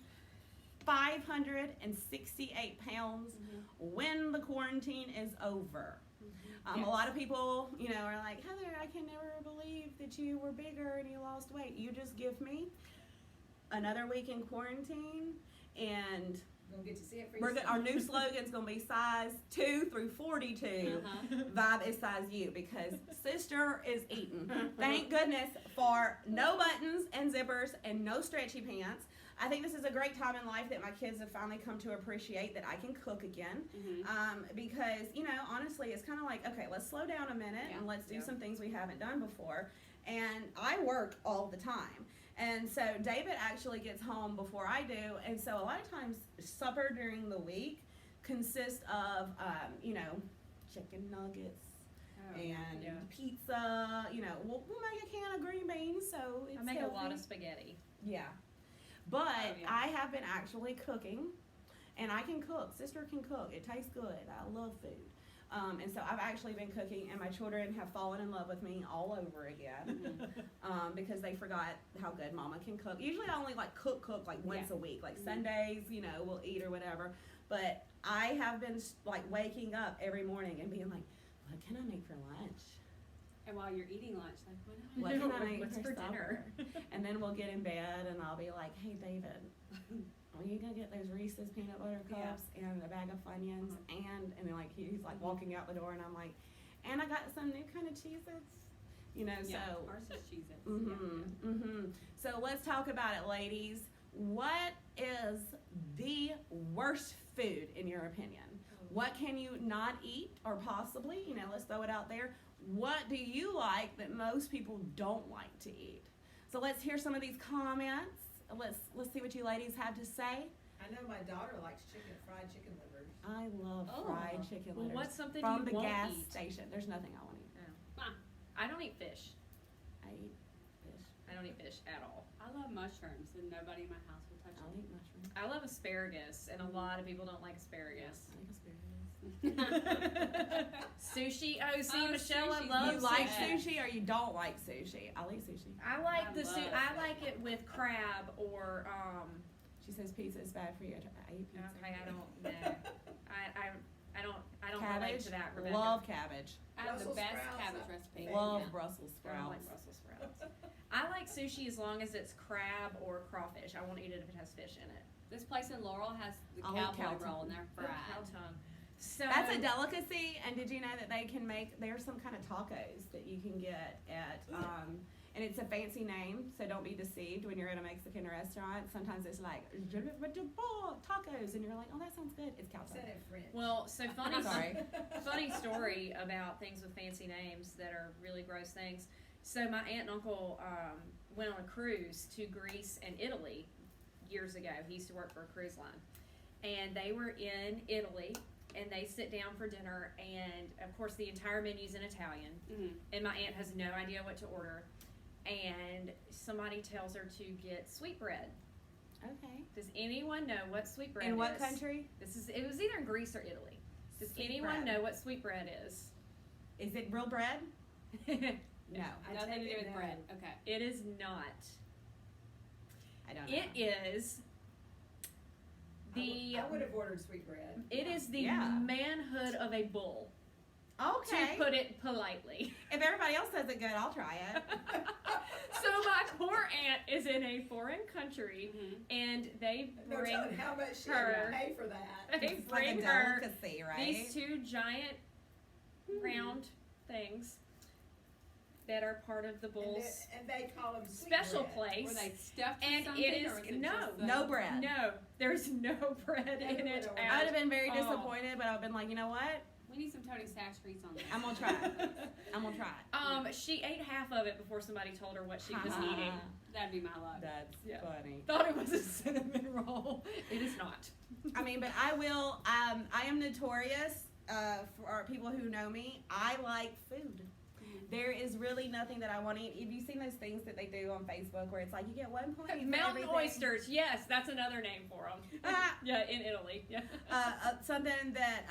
568 pounds when the quarantine is over. Yes. A lot of people, are like, Heather, I can never believe that you were bigger and you lost weight. You just give me another week in quarantine, and Gonna get to see it for our yourself. new slogan's gonna be size 2 through 42. Vibe is size U, because sister is eating. Thank goodness for no buttons and zippers and no stretchy pants. I think this is a great time in life that my kids have finally come to appreciate that I can cook again. Because, honestly, it's kind of like, okay, let's slow down a minute and let's do some things we haven't done before. And I work all the time. And so David actually gets home before I do. And so a lot of times supper during the week consists of, chicken nuggets and Yeah. pizza. We'll make a can of green beans, so it's I make healthy. a lot of spaghetti. Yeah. But yeah. I have been actually cooking, and I can cook. Sister can cook. It tastes good. I love food. And so I've actually been cooking, and my children have fallen in love with me all over again because they forgot how good Mama can cook. Usually I only cook once a week, Sundays, we'll eat or whatever. But I have been waking up every morning and being like, what can I make for lunch? And while you're eating lunch, like, What can I make What's for for dinner? supper? And then we'll get in bed, and I'll be like, hey, David, are you gonna get those Reese's peanut butter cups and a bag of Funyuns and then he's walking out the door, and I'm like, and I got some new kind of Cheez-Its, so. ours is Cheez-Its. So let's talk about it, ladies. What is the worst food in your opinion? What can you not eat, or possibly, let's throw it out there. What do you like that most people don't like to eat? So let's hear some of these comments. Let's see what you ladies have to say. I know my daughter likes fried chicken livers. I love Oh. fried chicken Well, livers what's something from you the won't gas eat? station. There's nothing I want to eat. I don't eat fish. I eat fish. I don't eat fish at all. I love mushrooms, and nobody in my house will touch touch I'll eat mushrooms. I love asparagus, and a lot of people don't like asparagus. I like asparagus. Sushi. Oh, see, Oh, Michelle, I sushi's love You like Yes. sushi or you don't like sushi? I'll eat sushi. I like I the love I like it with crab or She says pizza is bad for you. I eat pizza. Okay, I don't know. I don't relate Cabbage. to that, Rebecca. Love cabbage. I have the Brussels best sprouts, cabbage I- recipe. There Love you go. Brussels I don't sprouts. like Brussels sprouts. I like sushi as long as it's crab or crawfish. I won't eat it if it has fish in it. This place in Laurel has the I'll eat cowboy cow roll, tongue. and they're Cow fried. tongue. So That's a delicacy, and did you know that they can make, there's some kind of tacos that you can get at, and it's a fancy name, so don't be deceived when you're at a Mexican restaurant. Sometimes it's like, tacos, and you're like, oh, that sounds good. It's cow Said tongue. it French. Well, so funny. Sorry. Funny story about things with fancy names that are really gross things. So my aunt and uncle went on a cruise to Greece and Italy years ago. He used to work for a cruise line, and they were in Italy, and they sit down for dinner, and of course the entire menu's in Italian, Mhm. and my aunt has no idea what to order, and somebody tells her to get sweetbread. Okay. Does anyone know what sweetbread In is? what country? It was either in Greece or Italy. Does anyone Sweetbread. know what sweetbread is? Is it real bread? It No. I Nothing take to do it with no. bread. Okay. is not. I don't know. It is the I would have ordered sweetbread. it is the Yeah. manhood of a bull. Okay. To put it politely. If everybody else says it good, I'll try it. So my poor aunt is in a foreign country, Mhm. and they No bring telling how much she her- would pay for that. they It's like a bring her delicacy, right? these two giant round things that are part of the bull's And they call them special sweetbread. place. Were they stuffed And with something, it is- or was it no, just the- No bread. No, there's no bread Never in it would've I would have been very Oh. disappointed, but I've been like, you know what? We need some Tony Sachs treats on this. I'm gonna try it. I'm gonna try it. She ate half of it before somebody told her what she was eating. That'd be my luck. That's Yeah. funny. Thought it was a cinnamon roll. It is not. I mean, but I will. I am notorious for people who know me. I like food. There is really nothing that I want to eat. Have you seen those things that they do on Facebook where it's like you get 1 point for Mountain everything? oysters. Yes, that's another name for them. Ah. Yeah, in Italy. Yeah. Something that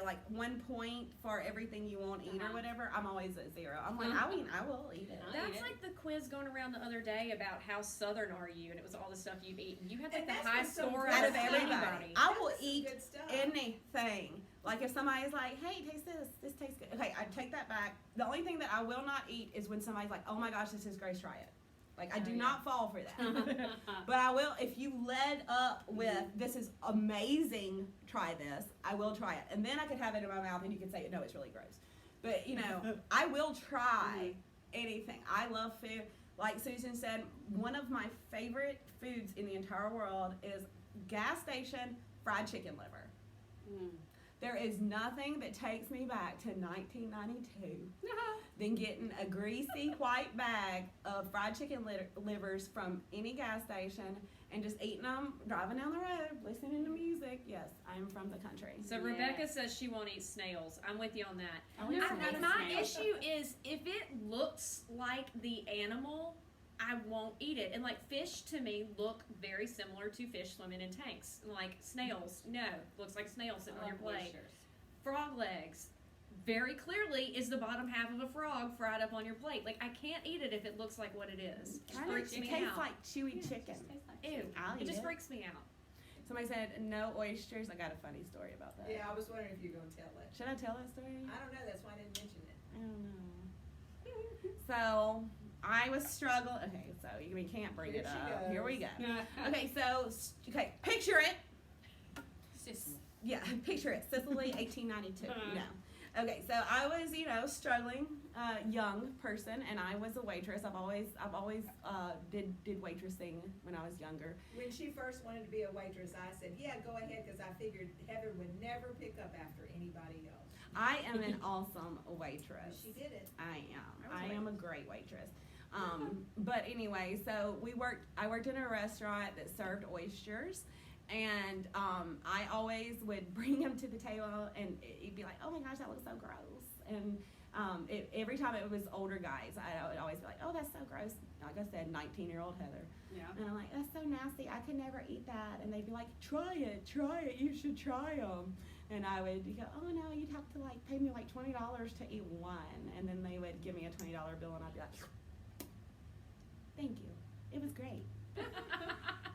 like 1 point for everything you won't eat or Uh-huh. whatever. I'm always at 0. I'm like, I will eat it. I'll eat That's it. like the quiz going around the other day about how southern are you, and it was all the stuff you've eaten. You had like And the that's high what's so score good Out of about everybody, anybody. I will That's some eat good stuff. anything. Like if somebody's like, "Hey, taste this. This tastes good." Okay, I take that back. The only thing that I will not eat is when somebody's like, "Oh my gosh, this is gross. Try it." Like I do Oh, yeah. not fall for that. But I will if you led up with "This is amazing. Try this." I will try it, and then I could have it in my mouth, and you could say, "No, it's really gross." But I will try anything. I love food. Like Susan said, one of my favorite foods in the entire world is gas station fried chicken liver. Mm. There is nothing that takes me back to 1992 than getting a greasy white bag of fried chicken livers from any gas station and just eating them, driving down the road, listening to music. Yes, I'm from the country. So Yes. Rebecca says she won't eat snails. I'm with you on that. I'll eat Never some had a of My it. snail. issue is if it looks like the animal, I won't eat it. And like fish to me look very similar to fish swimming in tanks. Like snails, no, looks like snails sitting on your plate. Frog legs, very clearly is the bottom half of a frog fried up on your plate. Like I can't eat it if it looks like what it is. It Kinda freaks me tastes out. like chewy chicken. Ew, I'll it eat just it. freaks me out. Somebody said no oysters. I got a funny story about that. Yeah, I was wondering if you were gonna tell it. Should I tell that story? I don't know, that's why I didn't mention it. I don't know. So I was struggling. Okay, so we can't bring Here it she up. goes. Here we go. Okay, so picture it. Sis. Yeah, picture it. Sicily, 1892. No. Okay, so I was, struggling, young person, and I was a waitress. I've always did waitressing when I was younger. When she first wanted to be a waitress, I said, yeah, go ahead, because I figured Heather would never pick up after anybody else. I am an awesome waitress. She did it. I am. I was I am a great waitress. But anyway, so I worked in a restaurant that served oysters, and I always would bring them to the table, and it'd be like, oh my gosh, that looks so gross. And Every time it was older guys, I would always be like, oh, that's so gross. Like I said, 19-year-old Heather. Yeah. And I'm like, that's so nasty. I could never eat that. And they'd be like, try it. You should try them. And I would go, oh no, you'd have to like pay me like $20 to eat one. And then they would give me a $20 bill, and I'd be like, thank you. It was great.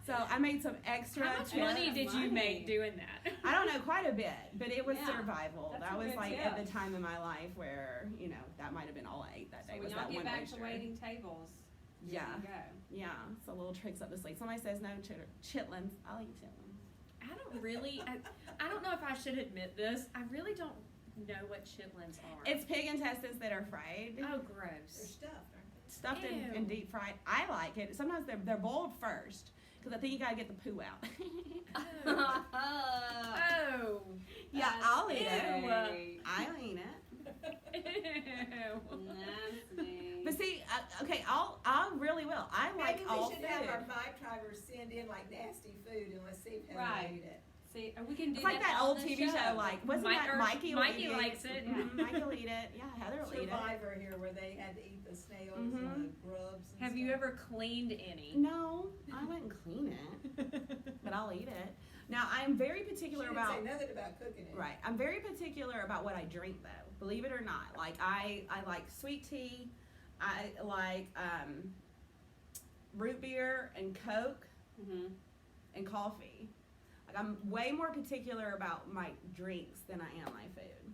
So I made some extra. How much chips. money did you make doing that? I don't know, quite a bit, but it was Yeah, survival. that's That a was good like at tip. the time in my life where, you know, that might have been all I ate that day. So was when y'all that get one back oyster. to waiting tables, Yeah. there you go. Yeah, so little tricks up the sleeve. Somebody says no chitlins. I'll eat chitlins. I don't really. I don't know if I should admit this. I really don't know what chitlins are. It's pig intestines that are fried, oh, They're gross. stuffed, aren't they? stuffed Ew. and deep fried. I like it. Sometimes they're boiled first because I think you gotta get the poo out. Oh. Oh. Yeah, That's I'll eat it. great. I'll eat it. Ew. Nasty. But see, I really will. I like Maybe all we should food. have our vibe drivers send in like nasty food and let's see if Heather Right. will eat it. See, we can do It's like that on old the TV show, like wasn't Mike- that or Mikey? will Mikey eat likes it. Mhm, Mikey will eat it. Yeah, Heather will eat it. Survivor here where they had to eat the snails and Mhm. the grubs and Have you stuff. ever cleaned any? No, I wouldn't clean it, but I'll eat it. Now I'm very She particular didn't about. say nothing about cooking it. Right. I'm very particular about what I drink though. Believe it or not. Like I like sweet tea. I like root beer and Coke Mm-hmm. and coffee. Like I'm way more particular about my drinks than I am my food.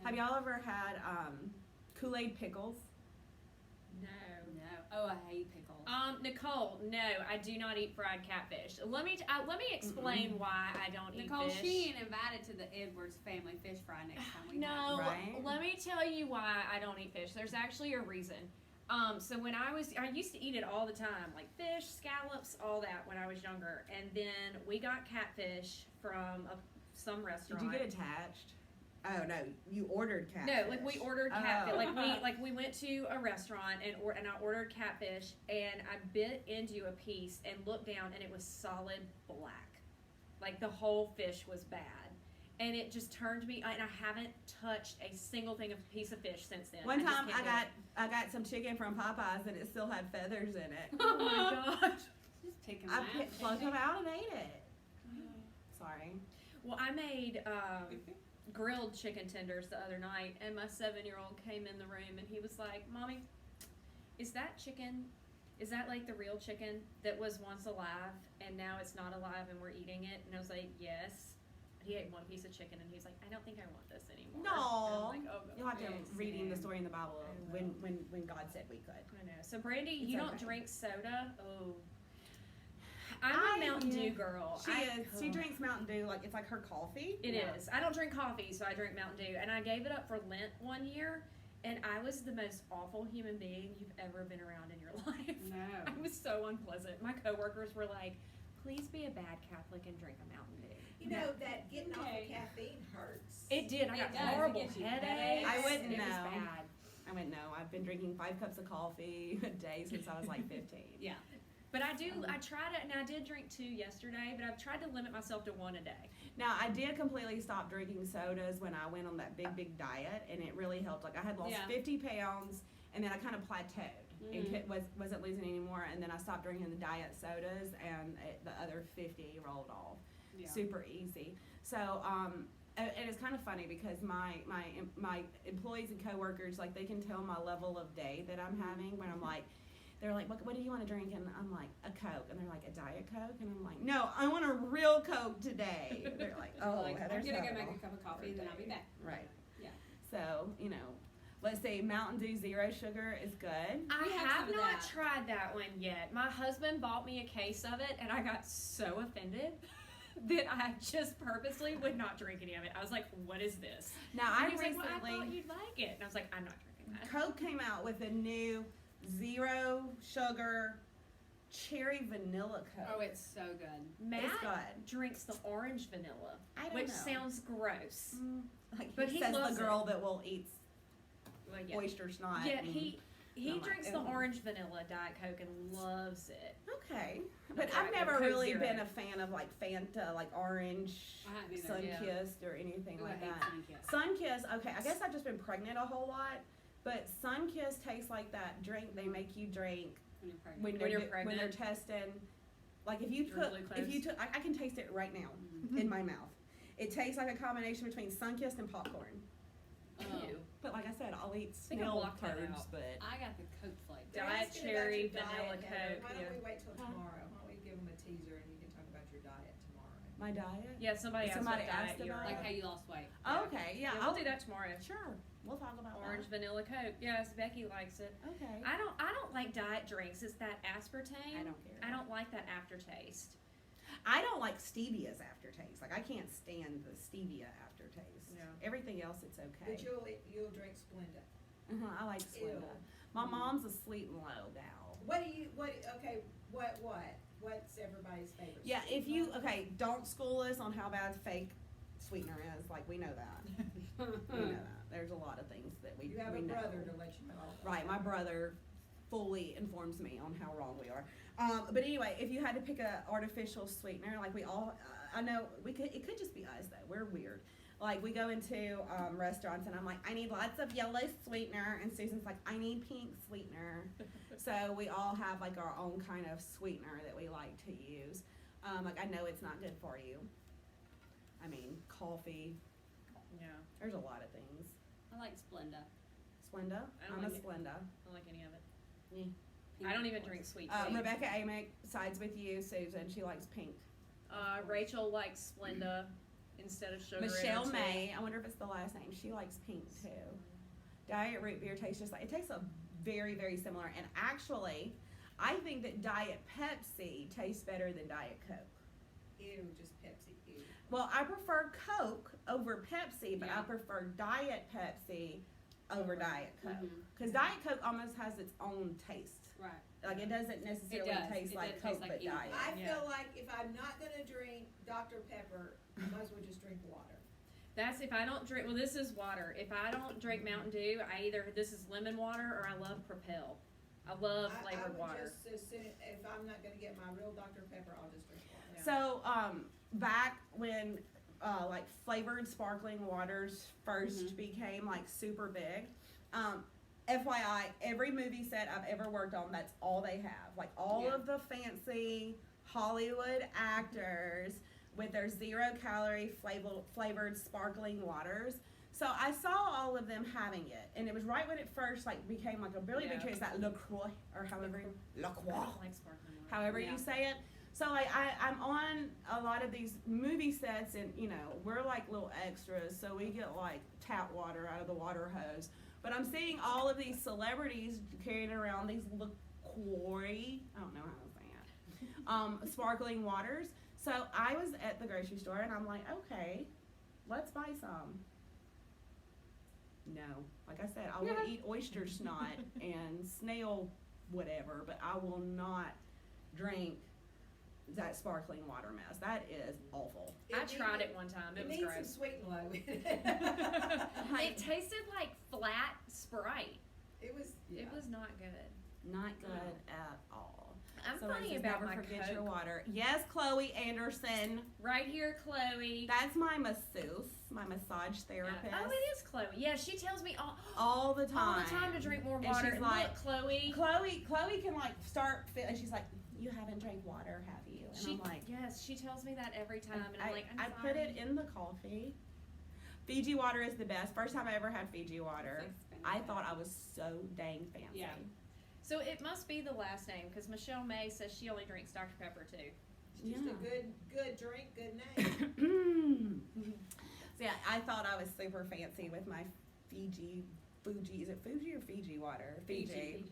Have y'all ever had Kool-Aid pickles? No. No. Oh, I hate pickles. Nicole, no, I do not eat fried catfish. Let me explain why I don't Nicole, eat fish. she ain't invited to the Edwards family fish fry next time we have. No, Right? let me tell you why I don't eat fish. There's actually a reason. So when I used to eat it all the time, like fish, scallops, all that when I was younger. And then we got catfish from some Did restaurant. you get attached? Oh no, you ordered catfish. No, like we ordered catfish. Oh. Like we went to a restaurant and I ordered catfish and I bit into a piece and looked down and it was solid black. Like the whole fish was bad. And it just turned me, and I haven't touched a single thing of a piece of fish since then. One just time can't do I got some chicken from Popeyes and it still had feathers in it. it. Oh my gosh. Just taking I that. plucked them out and ate it. Sorry. Well, I made grilled chicken tenders the other night, and my 7-year-old came in the room and he was like, "Mommy, is that chicken? Is that like the real chicken that was once alive and now it's not alive and we're eating it?" And I was like, "Yes." He ate one piece of chicken and he's like, "I don't think I want this anymore." And I No. was like, "Oh, You'll have to Yes, reading the ma'am. story in the Bible I will. when God said we could. I know." So Brandy, It's you don't okay. drink soda? Oh. I'm a Mountain Dew girl. She is. She drinks Mountain Dew like it's like her coffee. It is. I don't drink coffee, so I drink Mountain Dew. And I gave it up for Lent one year, and I was the most awful human being you've ever been around in your life. No. I was so unpleasant. My coworkers were like, "Please be a bad Catholic and drink a Mountain Dew." You know that getting off Okay. of caffeine hurts. It did. I It got does. It horrible gives you headaches. I wouldn't It was know. bad. I went, no, I've been drinking 5 cups of coffee a day since I was like 15. Yeah. But I try to, and I did drink 2 yesterday, but I've tried to limit myself to 1 a day. Now, I did completely stop drinking sodas when I went on that big diet, and it really helped. Like, I had lost Yeah. 50 pounds, and then I kind of plateaued and wasn't losing anymore, and then I stopped drinking the diet sodas, and the other 50 rolled off. Yeah. Super easy. So, and it's kind of funny because my employees and coworkers, like, they can tell my level of day that I'm having when I'm like, they're like, what do you want to drink? And I'm like, a Coke. And they're like, a Diet Coke? And I'm like, no, I want a real Coke today. They're like, oh, Like, I'm Heather's gonna go so make a cup of coffee and then I'll be back. Right. Yeah. So, you know, let's say Mountain Dew Zero Sugar is good. I We have have some of not that. tried that one yet. My husband bought me a case of it, and I got so offended that I just purposely would not drink any of it. I was like, "What is this?" Now, And I he was like, "Well, I thought recently, you'd like it," and I was like, "I'm not drinking that." Coke came out with a new Zero Sugar Cherry Vanilla Coke. Oh, it's so good. Matt It's good. drinks the orange vanilla, I don't which know. sounds gross. Like But he he says loves the girl that will eat Well, yeah. oyster snot. Yeah, and- he He I'm like, drinks the "Ew." orange vanilla Diet Coke and loves it. Okay, but That's I've right, never Coke really Zero. been a fan of like Fanta, like orange, I haven't either. Sun Yeah. Kissed, or anything Ooh, I like hate that. Sunkist. Sun okay, I guess I've just been pregnant a whole lot, but Sun tastes like that drink they make you drink When you're pregnant. when When you're when they're pregnant? testing. Like if you Your took, glucose? if you took, I can taste it right now Mhm. in my mouth. It tastes like a combination between Sunkist and popcorn. Oh. Ew. But like I said, I'll eat think I'll snail block that turds, out. but I got the Coke flavor. They're Diet asking about cherry, your vanilla diet, Heather. Coke, Why yeah. don't we wait till Huh? tomorrow? Why don't we give them a teaser and you can talk about your diet tomorrow? my diet. Yeah, somebody asked Somebody what diet asked you were about Like on. how you lost weight. Oh, okay, yeah, We'll do that tomorrow. Sure, we'll talk about Orange vanilla Coke. Yes, Becky likes it. that. Okay. I don't like diet drinks. It's that aspartame. I don't care. I don't like that aftertaste. I don't like stevia's aftertaste. Like I can't stand the stevia aftertaste. Yeah. Everything else, it's okay. But you'll drink Splenda. I like Ew. Splenda. My mom's a sweet and low gal. What's everybody's favorite? Yeah, sweet? if you don't school us on how bad fake sweetener is. Like we know that. We know that. There's a lot of things that we You have we a know. brother to let you know. Right, my brother fully informs me on how wrong we are. But anyway, if you had to pick a artificial sweetener, like we all, I know it could just be us though. We're weird. Like we go into restaurants and I'm like, I need lots of yellow sweetener, and Susan's like, I need pink sweetener. So we all have like our own kind of sweetener that we like to use. Like I know it's not good for you. I mean, coffee. Yeah, There's a lot of things. I like Splenda. Splenda. I don't I'm a like it. Splenda. I don't like any of it. Yeah. I don't even drink sweet tea. Rebecca Amick sides with you, Susan. She likes pink. Rachel likes Splenda instead of sugar. in her Michelle tea. May, I wonder if it's the last name. She likes pink too. Diet root beer tastes just like, it tastes very, very similar. And actually, I think that Diet Pepsi tastes better than Diet Coke. Ew, just Pepsi. Ew. Well, I prefer Coke over Pepsi, but I Yeah. prefer Diet Pepsi over Diet Coke. Mhm. Because Diet Coke almost has its own taste. Right. Like it doesn't necessarily does. taste It like does Coke, taste like but either. Diet. I Yeah. feel like if I'm not gonna drink Dr. Pepper, I might as well just drink water. That's if I don't drink. Well, this is water. If I don't drink Mountain Dew, this is lemon water or I love Propel. I love I flavored would water. just as soon, if I'm not gonna get my real Dr. Pepper, I'll just drink water. Yeah. So, back when like flavored sparkling waters first became like super big, FYI, every movie set I've ever worked on, that's all they have. Like all Yeah. of the fancy Hollywood actors with their 0-calorie flavored sparkling waters. So I saw all of them having it, and it was right when it first like became like a really big Yeah. trend. It's that LaCroix or however I LaCroix. don't like sparkling water. However Yeah. you say it. So like I'm on a lot of these movie sets, and we're like little extras, so we get like tap water out of the water hose. But I'm seeing all of these celebrities carrying around these LaCroix, I don't know how to say it, sparkling waters. So I was at the grocery store and I'm like, okay, let's buy some. No, like I said, I will eat oyster snot and snail whatever, but I will not drink that sparkling water mess. That is awful. I tried it one time. It It was needs some gross. sweet and low. It tasted like flat Sprite. It was. It was not good. Not good at all. I'm So funny it says about never my forget Coke. your water. Yes, Chloe Anderson. Right here, Chloe. That's my masseuse, my massage therapist. Oh, it is Chloe. Yeah, she tells me All the time. all the time to drink more And water. she's like, Look, Chloe. Chloe can like start and she's like, you haven't drank water, have you? And I'm like, yes, she tells me that every time, and I'm like, I put it in the coffee. Fiji water is the best. First time I ever had Fiji water. It's expensive. I thought I was so dang fancy. Yeah. So it must be the last name because Michelle May says she only drinks Dr Pepper too. It's just a good drink, good name. So yeah, I thought I was super fancy with my Fuji. Is it Fuji or Fiji water? Fiji.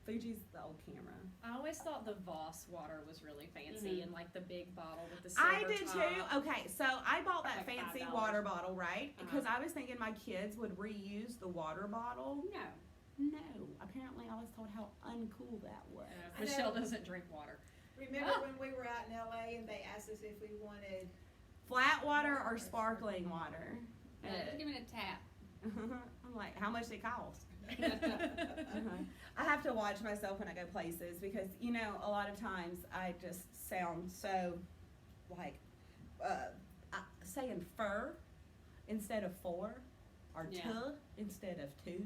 Fuji's the old camera. I always thought the Voss water was really fancy Mhm. and like the big bottle with the silver I did top. too. Okay, so I bought that Like fancy $5. water bottle, right? Because Uh-huh. I was thinking my kids would reuse the water bottle. No. No, apparently I was told how uncool that was. Yeah, I Michelle know. doesn't drink water. Remember when we were out in LA and they asked us if we wanted? Flat water or sparkling water? Give me a tap. I'm like, how much it cost? I have have to watch myself when I go places because, you know, a lot of times I just sound so like saying fur instead of for, or Yeah. to instead of to.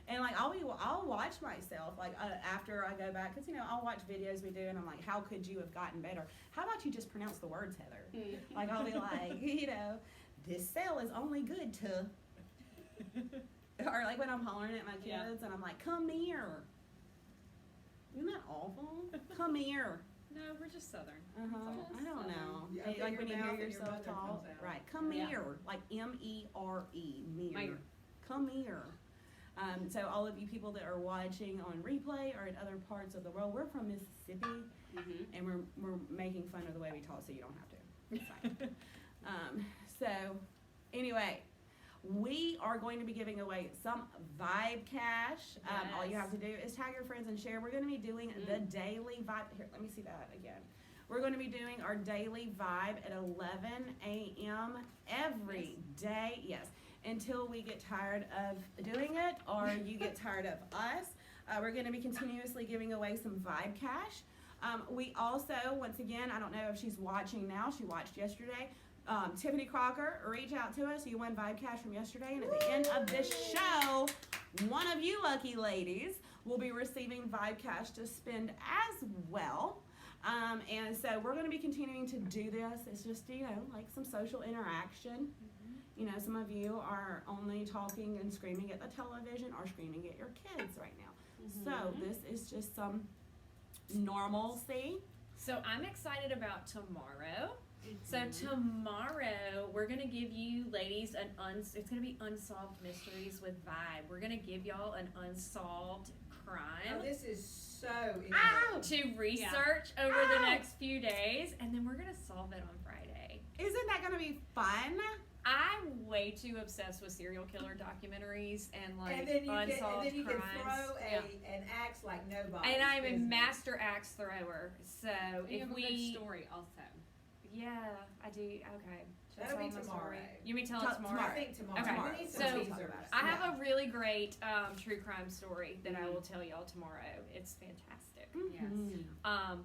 And like I'll watch myself like after I go back, because you know I'll watch videos we do and I'm like, how could you have gotten better? How about you just pronounce the words, Heather? Like I'll be like, you know, this cell is only good to, or like when I'm hollering at my kids Yeah. and I'm like, come here. Isn't that awful? Come here. No, we're just Southern. I don't know. Yeah, Hey, open like your when you mouth hear and your yourself mother talk, comes out. right? Come Yeah. here, like MERE, mere. Mere. Come here. So all of you people that are watching on replay or in other parts of the world, we're from Mississippi, and we're making fun of the way we talk, so you don't have to. It's fine. So anyway, we are going to be giving away some Vibe Cash. All you Yes. have to do is tag your friends and share. We're going to be doing the daily Vibe. Here, let me see that again. We're going to be doing our daily Vibe at 11 a.m. every day. Yes. Until we get tired of doing it or you get tired of us. We're going to be continuously giving away some Vibe Cash. We also, once again, I don't know if she's watching now. She watched yesterday. Tiffany Crocker, reach out to us. You won Vibe Cash from yesterday. And at the end of this show, one of you lucky ladies will be receiving Vibe Cash to spend as well. And so we're going to be continuing to do this. It's just, you know, like some social interaction. You know, some of you are only talking and screaming at the television or screaming at your kids right now. So this is just some normalcy. So I'm excited about tomorrow. So tomorrow we're gonna give you ladies it's gonna be unsolved mysteries with Vibe. We're gonna give y'all an unsolved Oh, crime this is so to research over the next few days, and then we're gonna solve it on Friday. Isn't that going to be fun? I'm way too obsessed with serial killer documentaries and like and then you unsolved can crimes. throw an axe like nobody. And I'm a master axe thrower. So You if have a we good story also. Yeah, I do. Okay. Should I That'll be tell my tomorrow. story? You mean tell it Tell- tomorrow? I think tomorrow. Okay. We need some So, teasers. I have a really great true crime story that I will tell y'all tomorrow. It's fantastic. Yes.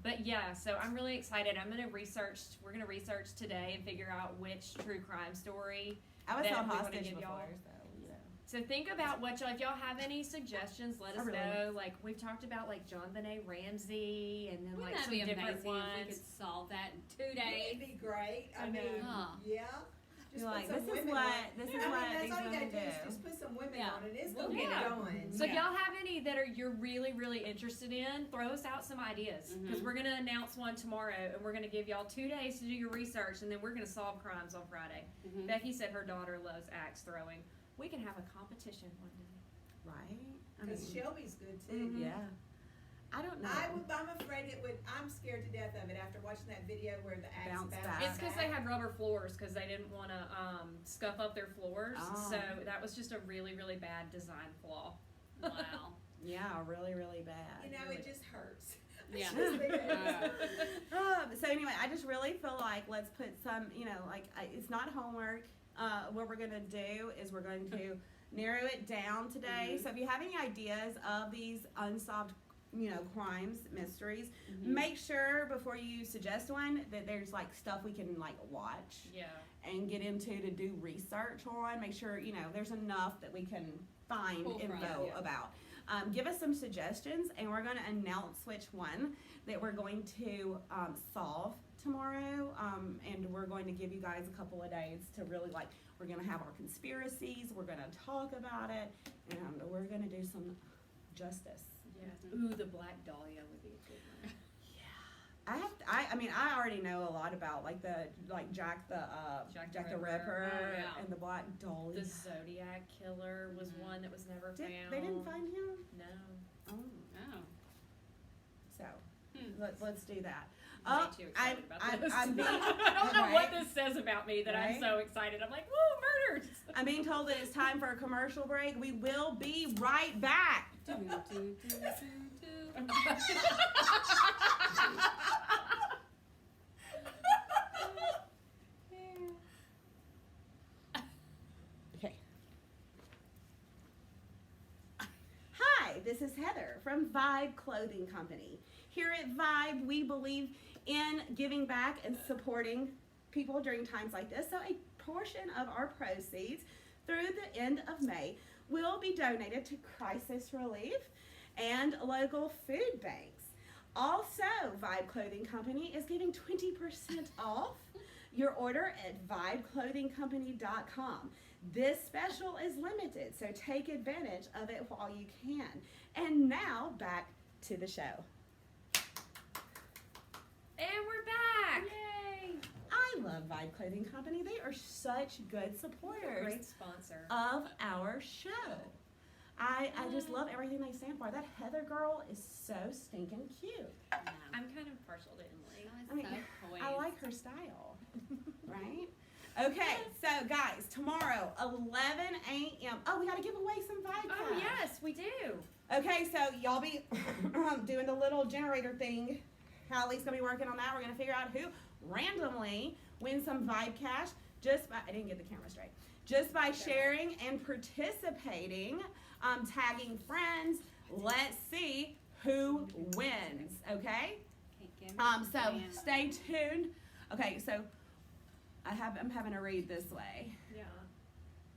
But yeah, so I'm really excited. We're gonna research today and figure out which true crime story. I was that held we wanna hostage give before, y'all. so, you know. So think about what y'all, if y'all have any suggestions, let I us really know. Like we've talked about like John Benet Ramsey and then Wouldn't like that some be different amazing ones. if we could solve that in 2 It'd days? be great. I mean, Oh. yeah. Just You're put like, some this is women what, on. this is I mean, what that's these all you women gotta do is do. just put some women Yeah. on and it's We'll gonna get get it. going. So if Yeah. y'all have any that are you're really interested in, throw us out some ideas because we're gonna announce one tomorrow and we're gonna give y'all 2 days to do your research and then we're gonna solve crimes on Friday. Becky said her daughter loves axe throwing. We can have a competition one day. Right? I Because mean, Shelby's good too. yeah. I don't know. I'm afraid it would. I'm scared to death of it after watching that video where the axe Bounce bounced back. It's because they had rubber floors because they didn't want to scuff up their floors. Oh. So that was just a really bad design flaw. Wow. Yeah, really, really bad. You know, Really it just hurts. Yeah. So anyway, I just really feel like let's put some, you know, like it's not homework. What we're gonna do is we're going to narrow it down today. So if you have any ideas of these unsolved, you know, crimes, mysteries, make sure before you suggest one that there's like stuff we can like watch Yeah. and get into to do research on. Make sure, you know, there's enough that we can find Pull from, info yeah. about. Give us some suggestions, and we're going to announce which one that we're going to solve tomorrow. And we're going to give you guys a couple of days to really like, we're going to have our conspiracies, we're going to talk about it, and we're going to do some justice. Yeah. Ooh, the Black Dahlia would be a good one. I mean, I already know a lot about like Jack the Ripper. Ripper Oh, yeah. and the Black Dahlia. The Zodiac Killer was one that was never found. They didn't find him? No. Oh. Oh. So Hmm. let's do that. I'm way too excited about this. I'm being, I don't know what right? this says about me that I'm Right? so excited. I'm like, woo, murders! I'm being told that it's time for a commercial break. We will be right back. Do, do, do, do, do. Okay. Hi, this this is Heather from Vibe Clothing Company. Here at Vibe, we believe in giving back and supporting people during times like this. So a portion of our proceeds through the end of May will be donated to crisis relief and local food banks. Also, Vibe Clothing Company is giving 20% off your order at vibeclothingcompany.com. This special is limited, so take advantage of it while you can. And now, back to the show. And we're back. Yay! I love Vibe Clothing Company. They are such good supporters Great sponsor. of our show. I just love everything they stand for. That Heather girl is so stinking cute. I'm kind of partial to Emily. I mean, So poised. I like her style, right? Okay, so guys, tomorrow, 11 a.m. Oh, we got to give away some Vibe Oh Cash. yes, we do. Okay, so y'all be doing the little generator thing. Hallie's gonna be working on that. We're gonna figure out who randomly wins some Vibe Cash just by, I didn't get the camera straight, just by sharing and participating, tagging friends. Let's see who wins, okay? Can't give So Diana. stay tuned. Okay, so I'm having to read this way. Yeah.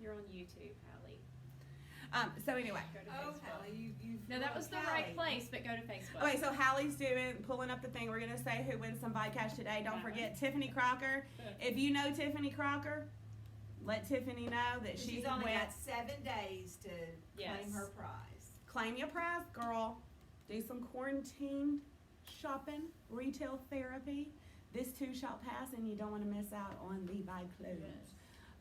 You're on YouTube, Hallie. So anyway. Go to Oh, Facebook. Hallie, you've. No, that was the right place, but go to Facebook. Okay, so Hallie's pulling up the thing. We're gonna say who wins some Vibe Cash today. Don't forget Tiffany Crocker. If you know Tiffany Crocker, let Tiffany know that she She's only went. got 7 days to Yes. claim her prize. Claim your prize, girl. Do some quarantine shopping, retail therapy. This too shall pass, and you don't want to miss out on the Vibe clothes.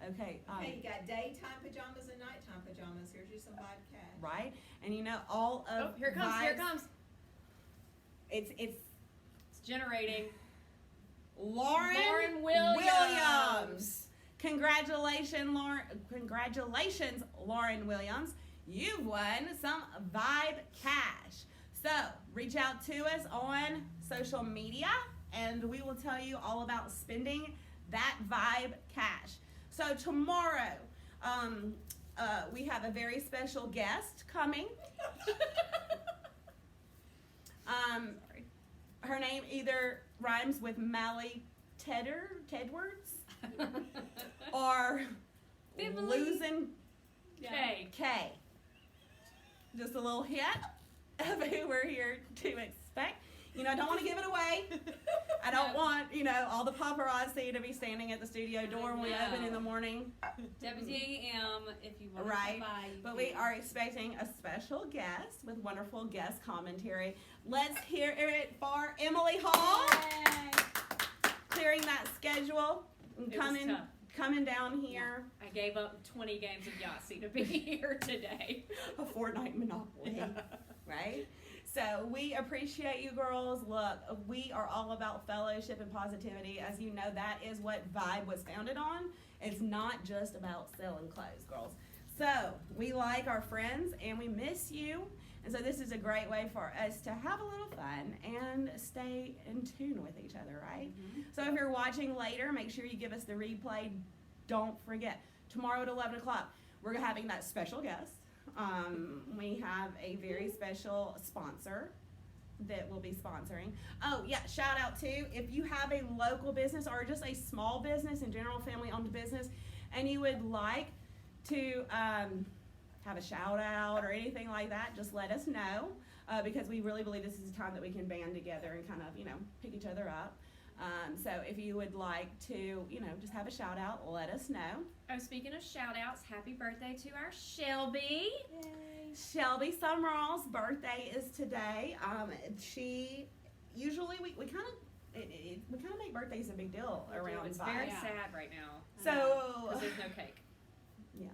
Okay. Okay, you got daytime pajamas and nighttime pajamas. Here's you some Vibe Cash. Right, and you know all Oh, of here it comes. Here it Vibe's- comes. It's It's generating. Lauren Williams. Congratulations, Lauren. Congratulations, Lauren Williams. You've won some Vibe Cash. So reach out to us on social media, and we will tell you all about spending that Vibe Cash. So tomorrow, we have a very special guest coming. Her name either rhymes with Mally Tedwards or Bibbley. losing Okay. K. Just a little hint of who we're here to expect. You know, I don't want to give it away. I don't want, all the paparazzi to be standing at the studio door when we open in the morning. WTAM, if you want Right. to buy. you But we can. are expecting a special guest with wonderful guest commentary. Let's hear it for Emily Hall, Yay. clearing that schedule and It was coming tough. down here. I gave up 20 games of Yahtzee to be here today. A Fortnite Monopoly, right? So we appreciate you girls. Look, we are all about fellowship and positivity. As you know, that is what Vibe was founded on. It's not just about selling clothes, girls. So we like our friends and we miss you. And so this is a great way for us to have a little fun and stay in tune with each other, right? So if you're watching later, make sure you give us the replay. Don't forget, tomorrow at 11 o'clock, we're having that special guest. We have a very special sponsor that will be sponsoring. Oh yeah, shout out too, if you have a local business or just a small business in general, family owned business, and you would like to have a shout out or anything like that, just let us know, because we really believe this is a time that we can band together and kind of, pick each other up. So if you would like to, just have a shout out, let us know. Oh, speaking of shout outs, happy birthday to our Shelby. Shelby Summerall's birthday is today. She usually we kind of make birthdays a big deal around It's Vibe. very Yeah. sad right now So because there's no cake. yeah,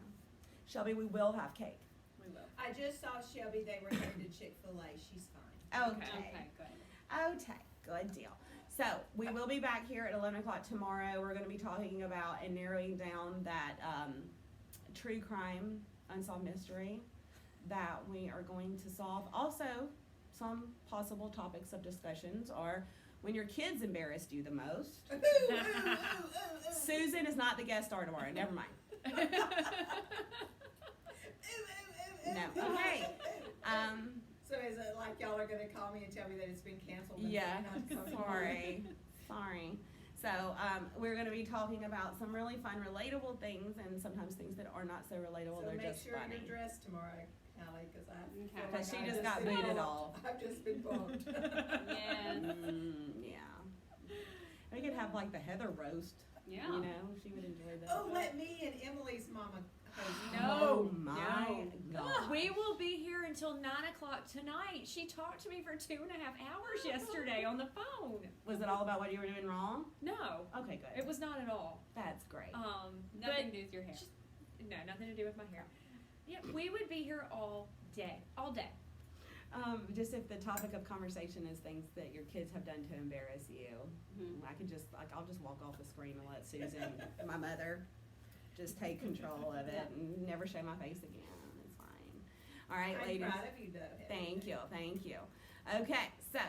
Shelby, we will have cake. We will. I just saw Shelby, they were headed to Chick-fil-A. She's fine. Okay. Okay, good. Okay, good deal. So we will be back here at 11 o'clock tomorrow. We're going to be talking about and narrowing down that true crime unsolved mystery that we are going to solve. Also, some possible topics of discussions are when your kids embarrassed you the most. Susan is not the guest star tomorrow. Never mind. No. Okay. like y'all are gonna call me and tell me that it's been canceled. and Yeah, not coming. sorry, sorry. So, we're gonna be talking about some really fun, relatable things, and sometimes things that are not so relatable, So they're make just sure funny. you're dressed tomorrow, Hallie, cause I feel Okay. like 'Cause she I've just got been booted bumped. off. I've just been bumped. Yes. Yeah. We could have like the Heather roast, Yeah. you know, she would enjoy that. Oh, let me and Emily's mama host. No. Oh my God. We will be here until 9 o'clock tonight. She talked to me for 2.5 hours yesterday on the phone. Was it all about what you were doing wrong? No, Okay, good. it was not at all. That's great. Nothing to do with your hair. No, nothing to do with my hair. Yeah, we would be here all day, all day. Just if the topic of conversation is things that your kids have done to embarrass you, Mhm. I could just, like, I'll just walk off the screen and let Susan, my mother, just take control of it and never show my face again. It's fine. All right, I'm ladies. proud of you, though. Hallie. Thank you, thank you. Okay, so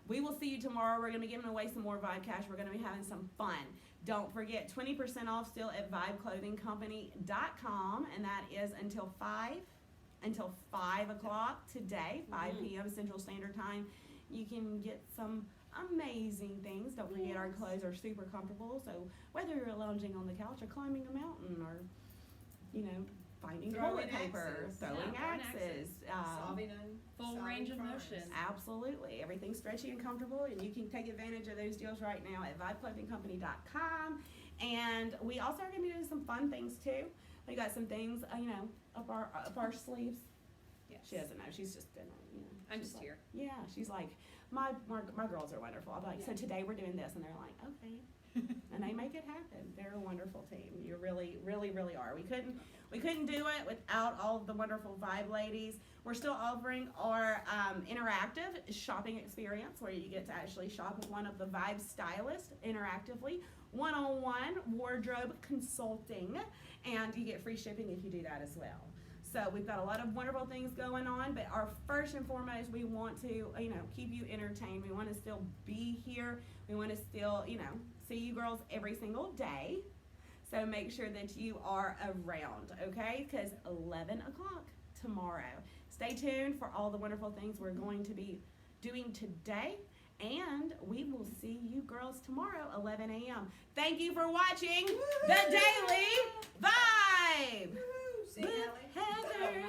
we will see you tomorrow. We're gonna be giving away some more Vibe Cash. We're gonna be having some fun. Don't forget, 20% off still at VibeClothingCompany.com, and that is until 5 o'clock today, 5 p.m. Central Standard Time. You can get some amazing things. Don't forget our clothes are super comfortable, so whether you're lounging on the couch or climbing a mountain or, you know, finding Throwing toilet paper, axes. throwing throwing axes, Full solving range of crimes. motion. absolutely. Everything's stretchy and comfortable, and you can take advantage of those deals right now at VibeClothingCompany.com. And we also are going to be doing some fun things too. We got some things, up our sleeves. Yes. She doesn't know. She's just gonna, I'm she's just like, here. Yeah, she's like, my girls are wonderful. I'm like, so today we're doing this, and they're like, okay. And they make it happen. They're a wonderful team. You really, really, really are. We couldn't do it without all of the wonderful Vibe ladies. We're still offering our interactive shopping experience where you get to actually shop with one of the Vibe stylists interactively, one-on-one wardrobe consulting, and you get free shipping if you do that as well. So we've got a lot of wonderful things going on, but our first and foremost, we want to, keep you entertained. We want to still be here. We want to still, see you girls every single day. So make sure that you are around, okay? Because 11 o'clock tomorrow. Stay tuned for all the wonderful things we're going to be doing today. And we will see you girls tomorrow, 11 a.m. Thank you for watching The Daily Vibe. Woo-hoo. See, with Hallie? Heather.